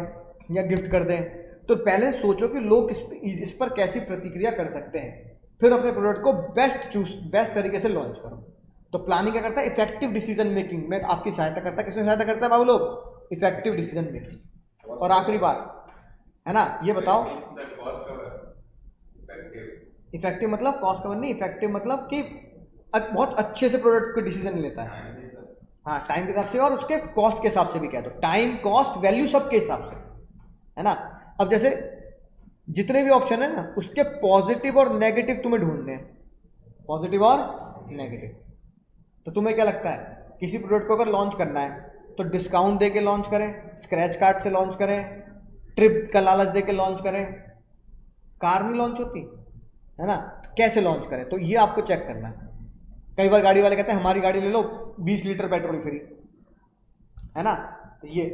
या गिफ्ट कर दें। तो पहले सोचो कि लोग इस पर कैसी प्रतिक्रिया कर सकते हैं, फिर अपने प्रोडक्ट को बेस्ट तरीके से लॉन्च करो। तो प्लानिंग क्या करता है, इफेक्टिव डिसीजन मेकिंग में आपकी सहायता करता है। किसमें सहायता करता है बाबू लोग, इफेक्टिव डिसीजन मेकिंग। और आखिरी बात है ना, ये बताओ इफेक्टिव मतलब कॉस्ट कवर नहीं, इफेक्टिव मतलब कि बहुत अच्छे से प्रोडक्ट को डिसीजन लेता है, हाँ टाइम के हिसाब से और उसके कॉस्ट के हिसाब से भी। क्या तो टाइम कॉस्ट वैल्यू सब के हिसाब से, है ना। अब जैसे जितने भी ऑप्शन है ना उसके पॉजिटिव और नेगेटिव तुम्हें ढूंढने हैं, पॉजिटिव और नेगेटिव। तो तुम्हें क्या लगता है किसी प्रोडक्ट को अगर लॉन्च करना है तो डिस्काउंट दे के लॉन्च करें, स्क्रैच कार्ड से लॉन्च करें, ट्रिप का लालच दे के लॉन्च करें? कार नहीं लॉन्च होती है ना, तो कैसे लॉन्च करें? तो ये आपको चेक करना है। कई बार गाड़ी वाले कहते हैं हमारी गाड़ी ले लो 20 लीटर पेट्रोल फ्री, है ना, तो ये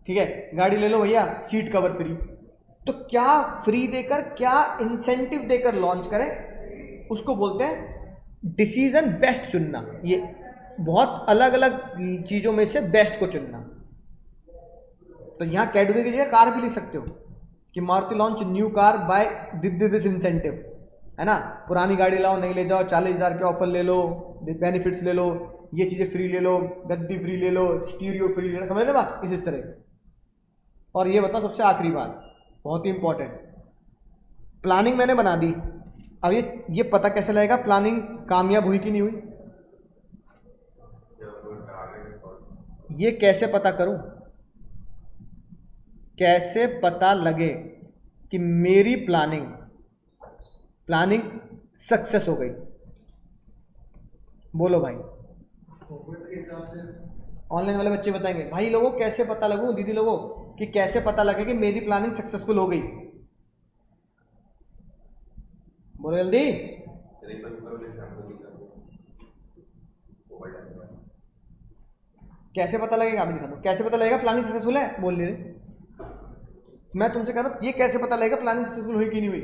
ठीक है, गाड़ी ले लो भैया सीट कवर फ्री। तो क्या फ्री देकर, क्या इंसेंटिव देकर लॉन्च करें, उसको बोलते हैं डिसीजन बेस्ट चुनना। ये बहुत अलग अलग चीजों में से बेस्ट को चुनना। तो यहां कैटेगरी की जगह कार भी लिख सकते हो कि Maruti launch new car by this incentive, है ना, पुरानी गाड़ी लाओ नहीं ले जाओ, 40,000 के ऑफर ले लो, बेनिफिट्स ले लो, ये चीजें फ्री ले लो, गद्दी फ्री ले लो, स्टीरियो फ्री ले लो, समझ लो बात इस तरह। और ये बताओ सबसे आखिरी बात, बहुत ही इंपॉर्टेंट, प्लानिंग मैंने बना दी, अब ये पता कैसे लगेगा प्लानिंग कामयाब हुई कि नहीं हुई? ये कैसे पता करूं, कैसे पता लगे कि मेरी प्लानिंग सक्सेस हो गई? बोलो भाई। ऑनलाइन वाले बच्चे बताएंगे भाई लोगों कैसे पता लगू, दीदी लोगों कि कैसे पता लगे कि मेरी प्लानिंग सक्सेसफुल हो गई? बोलो जल्दी। कैसे पता लगेगा? अभी दिखा दो, कैसे पता लगेगा प्लानिंग सक्सेसफुल है? बोल नहीं रहे, मैं तुमसे कह रहा हूं ये कैसे पता लगेगा प्लानिंग सक्सेसफुल हुई कि नहीं हुई?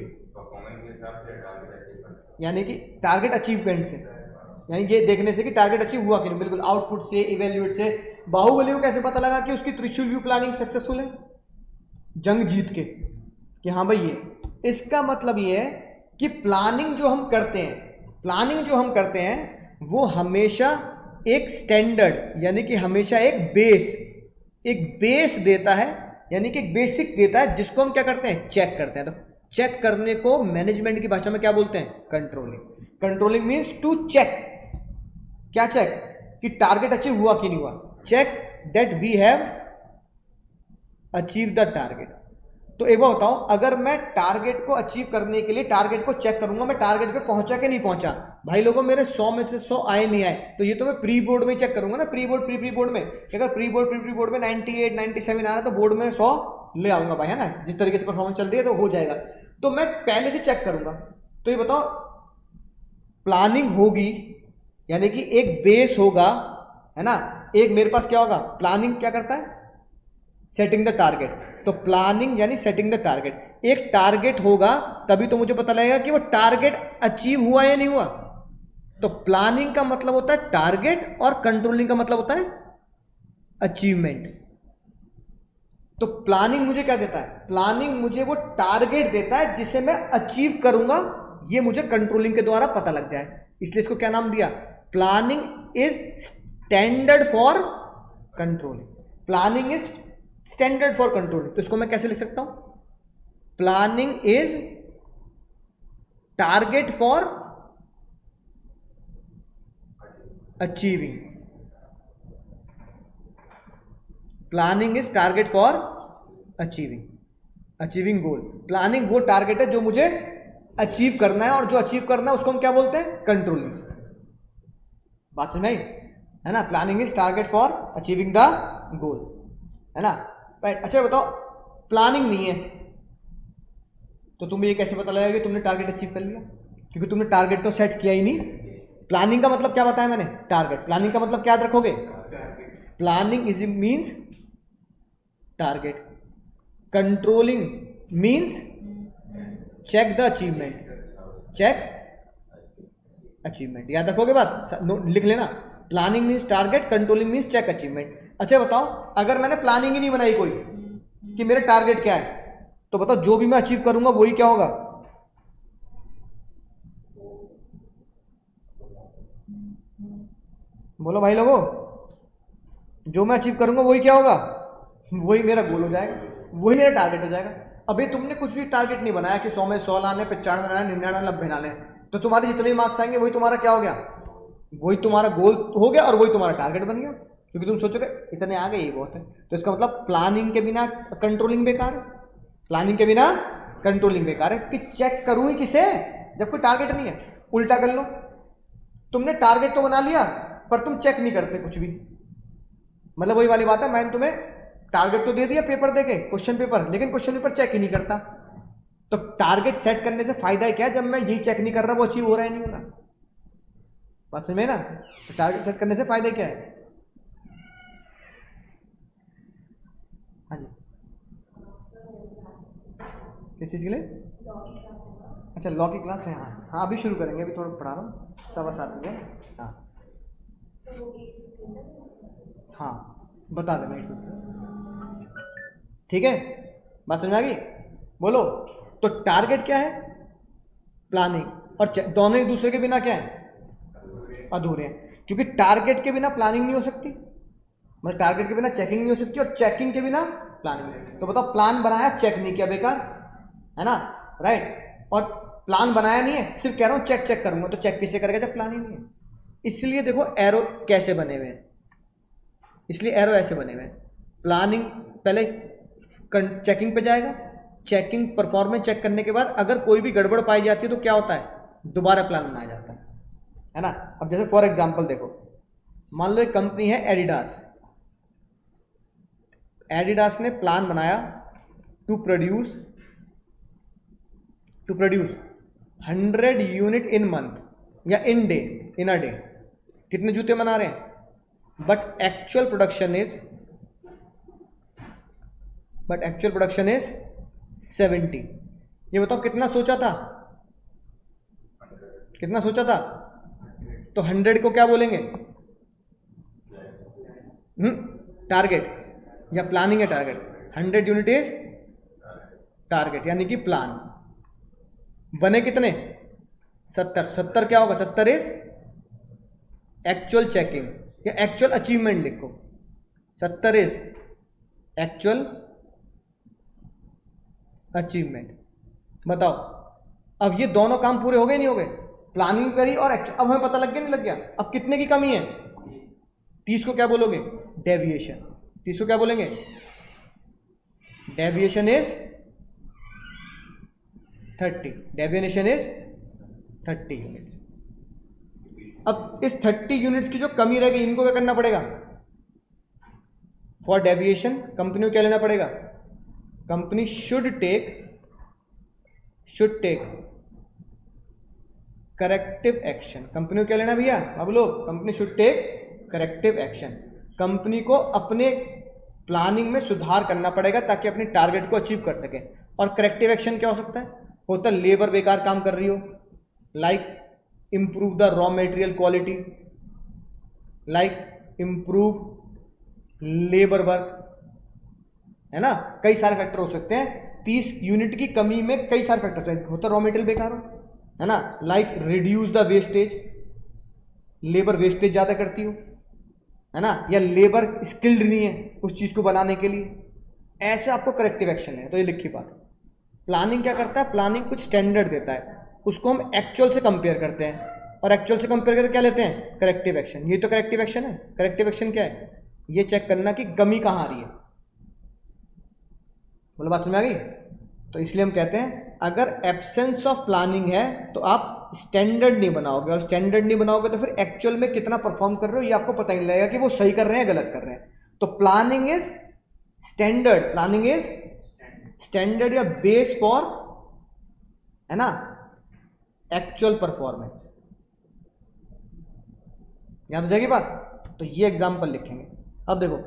यानी कि टारगेट अचीवमेंट से, यानी ये देखने से कि टारगेट अचीव हुआ कि नहीं, बिल्कुल आउटपुट से, इवेल्युएट से। बाहुबली को कैसे पता लगा कि उसकी त्रिशूल व्यू प्लानिंग सक्सेसफुल है? जंग जीत के, कि हाँ भाई ये, इसका मतलब ये है कि प्लानिंग जो हम करते हैं वो हमेशा एक स्टैंडर्ड यानी कि हमेशा एक बेस देता है, यानी कि एक बेसिक देता है जिसको हम क्या करते हैं, चेक करते हैं। तो चेक करने को मैनेजमेंट की भाषा में क्या बोलते हैं? Controlling. Controlling means to check, क्या चेक? कि टारगेट अचीव हुआ कि नहीं हुआ, check that we have achieve the target. तो एक बार बताओ, अगर मैं टारगेट को अचीव करने के लिए टारगेट को चेक करूंगा, मैं टारगेट पे पहुंचा कि नहीं पहुंचा, भाई लोगों मेरे 100 में से 100 आए नहीं आए, तो ये तो मैं प्री बोर्ड में चेक करूंगा ना, प्री बोर्ड में। अगर प्री बोर्ड में 98 97 आ रहा है तो बोर्ड में 100 ले आऊंगा भाई, है ना, जिस तरीके से परफॉर्मेंस चल रही है तो हो जाएगा। तो मैं पहले से चेक करूंगा। तो ये बताओ, प्लानिंग होगी यानी कि एक बेस होगा, है ना, एक मेरे पास क्या होगा, प्लानिंग क्या करता है, सेटिंग द टारगेट। तो प्लानिंग यानी सेटिंग द टारगेट, एक टारगेट होगा तभी तो मुझे पता लगेगा कि वो टारगेट अचीव हुआ या नहीं हुआ। तो प्लानिंग का मतलब होता है टारगेट और कंट्रोलिंग का मतलब होता है अचीवमेंट। तो प्लानिंग मुझे क्या देता है, प्लानिंग मुझे वो टारगेट देता है जिसे मैं अचीव करूंगा, ये मुझे कंट्रोलिंग के द्वारा पता लग जाए, इसलिए इसको क्या नाम दिया, planning is standard for controlling. Planning is standard for controlling. तो इसको मैं कैसे लिख सकता हूं, planning is target for achieving. Planning is target for achieving goal. Planning वो टारगेट है जो मुझे अचीव करना है, और जो अचीव करना है उसको हम क्या बोलते हैं, कंट्रोलिंग। बात समझ आई, है ना। Planning is target for achieving the goal, है ना, राइट। अच्छा बताओ, प्लानिंग नहीं है तो तुम्हें ये कैसे पता लगेगा कि तुमने टारगेट अचीव कर लिया, क्योंकि तुमने टारगेट तो सेट किया ही नहीं। प्लानिंग का मतलब क्या बताया मैंने, टारगेट। प्लानिंग का मतलब क्या याद रखोगे, planning is means target, controlling means check the achievement, याद रखोगे बात, लिख लेना। Planning means target, controlling means check achievement. अच्छा बताओ, अगर मैंने प्लानिंग ही नहीं बनाई कोई कि मेरा टारगेट क्या है, तो बताओ जो भी मैं अचीव करूंगा वही क्या होगा, बोलो भाई लोगों, जो मैं अचीव करूंगा वही क्या होगा, वही मेरा गोल हो जाएगा, वही मेरा टारगेट हो जाएगा। अभी तुमने कुछ भी टारगेट नहीं बनाया कि 100 में 100 लाने, 95 लाने, 99 90 लाने, तो तुम्हारे जितने मार्क्स आएंगे वही तुम्हारा क्या हो गया, वही तुम्हारा गोल हो गया और वही तुम्हारा टारगेट बन गया, क्योंकि तुम सोचोगे इतने आ गए ये बहुत है। तो इसका मतलब प्लानिंग के बिना कंट्रोलिंग बेकार है, प्लानिंग के बिना कंट्रोलिंग बेकार है कि चेक करूं ही किसे जब कोई टारगेट नहीं है। उल्टा कर लो, तुमने टारगेट तो बना लिया पर तुम चेक नहीं करते कुछ भी। मतलब वही वाली बात है, मैंने तुम्हें टारगेट तो दे दिया पेपर देके, क्वेश्चन पेपर, लेकिन क्वेश्चन पेपर चेक ही नहीं करता। तो टारगेट सेट करने से फायदा क्या है जब मैं यही चेक नहीं कर रहा वो अचीव हो रहा है नहीं हो रहा। बात समझ में ना? तो टारगेट सेट करने से फायदा क्या है? हाँ जी, किस चीज के लिए? अच्छा, लॉ की क्लास है। हाँ हाँ, अभी शुरू करेंगे, अभी थोड़ा पढ़ा रहा हूँ, 7:15 बजे। हाँ हाँ, बता देना इसमें, ठीक है? बात समझ में आ गई? बोलो। तो टारगेट क्या है? प्लानिंग। और दोनों एक दूसरे के बिना क्या है? अधूरे हैं, क्योंकि टारगेट के बिना प्लानिंग नहीं हो सकती, मतलब टारगेट के बिना चेकिंग नहीं हो सकती, और चेकिंग के बिना प्लानिंग नहीं। तो बताओ, प्लान बनाया चेक नहीं किया, बेकार है ना? राइट। और प्लान बनाया नहीं है, सिर्फ कह रहा हूं चेक चेक करूंगा, तो चेक किसे करेगा जब प्लान ही नहीं है? इसलिए देखो एरो कैसे बने हुए हैं, इसलिए एरो ऐसे बने हुए हैं। प्लानिंग पहले चेकिंग पे जाएगा, चेकिंग परफॉर्मेंस चेक करने के बाद अगर कोई भी गड़बड़ पाई जाती है तो क्या होता है? दोबारा प्लान बनाया जाता है ना? अब जैसे फॉर एग्जांपल देखो, मान लो एक कंपनी है एडिडास। एडिडास ने प्लान बनाया to produce 100 unit in month या in day, in a day. कितने जूते बना रहे हैं? But actual production is 70। ये बताओ कितना सोचा था? कितना सोचा था? तो 100 को क्या बोलेंगे? टारगेट, या प्लानिंग है टारगेट। 100 यूनिट इज टारगेट, यानी कि प्लान। बने कितने? 70 क्या होगा? 70 इज एक्चुअल चेकिंग या एक्चुअल अचीवमेंट लिखो। 70 इज एक्चुअल अचीवमेंट। बताओ, अब ये दोनों काम पूरे हो गए नहीं हो गए? प्लानिंग करी और एक्चुअल। अब हमें पता लग गया नहीं लग गया? अब कितने की कमी है? 30 को क्या बोलोगे? डेविएशन। 30 को क्या बोलेंगे? Deviation is 30। Deviation is 30 units. अब इस 30 यूनिट्स की जो कमी रह गई, इनको क्या करना पड़ेगा? फॉर डेविएशन कंपनी को क्या लेना पड़ेगा? Company should take corrective action. Company को क्या लेना भैया? अब लोग, company should take corrective action. Company को अपने प्लानिंग में सुधार करना पड़ेगा ताकि अपने टारगेट को अचीव कर सके। और करेक्टिव एक्शन क्या हो सकता है? होता है लेबर बेकार काम कर रही हो, like improve the raw material quality, like improve labor work, है ना? कई सारे फैक्टर हो सकते हैं। 30 यूनिट की कमी में कई सारे फैक्टर होता है। रॉ मटेरियल बेकार हो, है ना? Like reduce the wastage, labour wastage ज्यादा करती हो, है ना? या लेबर स्किल्ड नहीं है उस चीज को बनाने के लिए, ऐसे आपको करेक्टिव एक्शन है। तो ये लिखी बात। प्लानिंग क्या करता है? प्लानिंग कुछ स्टैंडर्ड देता है, उसको हम एक्चुअल से कंपेयर करते हैं, और एक्चुअल से कंपेयर करके क्या लेते हैं? Corrective action. ये तो करेक्टिव एक्शन है। करेक्टिव एक्शन क्या है? ये चेक करना कि कमी कहां आ रही है। बोलो, बात समझ में आ गई? तो इसलिए हम कहते हैं अगर एब्सेंस ऑफ प्लानिंग है तो आप स्टैंडर्ड नहीं बनाओगे, और स्टैंडर्ड नहीं बनाओगे तो फिर एक्चुअल में कितना परफॉर्म कर रहे हो ये आपको पता ही नहीं लगेगा कि वो सही कर रहे हैं गलत कर रहे हैं। तो planning is standard, planning is standard या बेस फॉर, है ना, एक्चुअल परफॉर्मेंस। याद हो जाएगी बात? तो ये एग्जांपल लिखेंगे। अब देखो,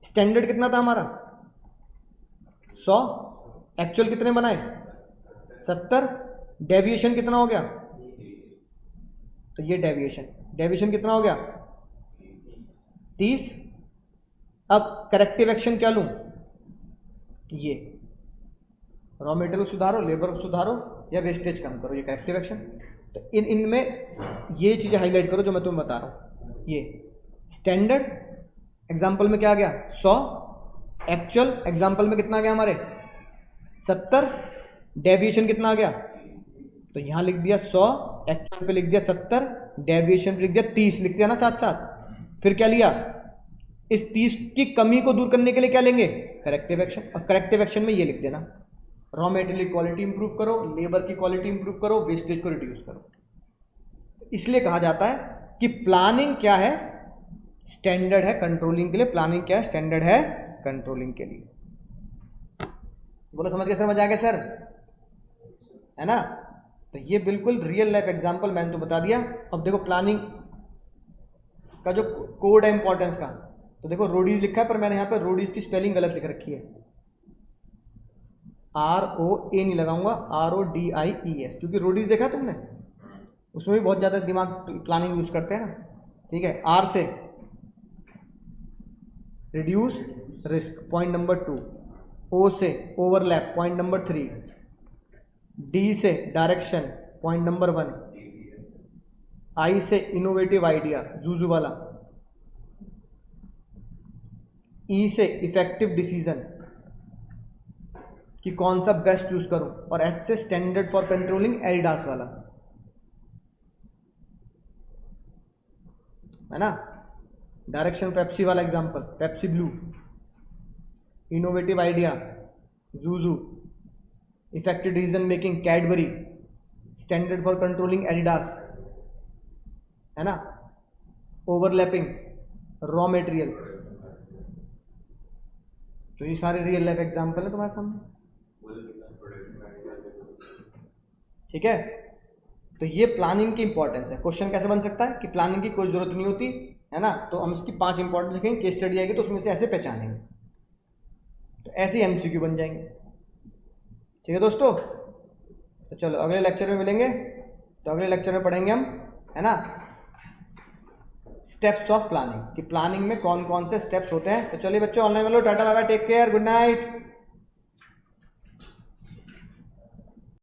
स्टैंडर्ड कितना था हमारा? 100। एक्चुअल कितने बनाए? 70। डेविएशन कितना हो गया? तो ये डेविएशन कितना हो गया? 30। अब करेक्टिव एक्शन क्या लूं? ये रॉ मटेरियल सुधारो, लेबर सुधारो, या वेस्टेज कम करो, ये करेक्टिव एक्शन। तो इनमें ये चीजें हाईलाइट करो जो मैं तुम्हें बता रहा हूं। ये स्टैंडर्ड एग्जांपल में क्या आ गया? 100। एक्चुअल एग्जांपल में कितना आ गया हमारे? 70। डेविएशन कितना आ गया? तो यहां लिख दिया 100, एक्चुअल पे लिख दिया 70, डेविएशन पे लिख दिया 30, लिख दिया ना साथ साथ। फिर क्या लिया? इस 30 की कमी को दूर करने के लिए क्या लेंगे? Corrective action. और करेक्टिव एक्शन में ये लिख देना, रॉ मटेरियल की क्वालिटी इंप्रूव करो, लेबर की क्वालिटी इंप्रूव करो, वेस्टेज को रिड्यूस करो। इसलिए कहा जाता है कि प्लानिंग क्या है, स्टैंडर्ड है कंट्रोलिंग के लिए। प्लानिंग क्या है, स्टैंडर्ड है कंट्रोलिंग के लिए। बोलो समझ के, समझ आ गया सर, है ना? तो ये बिल्कुल रियल लाइफ एग्जांपल मैंने तो बता दिया। अब देखो प्लानिंग का जो कोड है इंपॉर्टेंस का, तो देखो रोडीज लिखा है, पर मैंने यहाँ पे रोडीज की स्पेलिंग गलत लिख रखी है। ROA नहीं लगाऊंगा, RODIES, क्योंकि रोडीज देखा तुमने, उसमें भी बहुत ज़्यादा दिमाग प्लानिंग यूज करते हैं ना। ठीक है, R से reduce risk, point number 2। O से ओवरलैप, पॉइंट नंबर 3। D से डायरेक्शन, पॉइंट नंबर 1। I से इनोवेटिव आइडिया, जूजू वाला। E से इफेक्टिव डिसीजन कि कौन सा बेस्ट चूज करूं, और S से स्टैंडर्ड फॉर कंट्रोलिंग, एडिडास वाला, है ना? डायरेक्शन पेप्सी वाला example, Pepsi blue. Innovative idea, Juju. Effective decision making, Cadbury. Standard for controlling, Adidas, है ना? Overlapping, raw material. तो ये सारे रियल लाइफ एग्जांपल है तुम्हारे सामने। ठीक है, तो ये प्लानिंग की इंपॉर्टेंस है। क्वेश्चन कैसे बन सकता है कि प्लानिंग की कोई जरूरत नहीं होती, है ना? तो हम इसकी 5 इंपॉर्टेंस लिखेंगे, केस स्टडी आएगी तो उसमें से ऐसे पहचानेंगे, तो ऐसे ही MCQ बन जाएंगे। ठीक है दोस्तों, तो चलो अगले लेक्चर में मिलेंगे। तो अगले लेक्चर में पढ़ेंगे हम, है ना, स्टेप्स ऑफ प्लानिंग, कि प्लानिंग में कौन कौन से स्टेप्स होते हैं। तो चलिए बच्चों, ऑनलाइन वालों tata bye bye, take care, good night.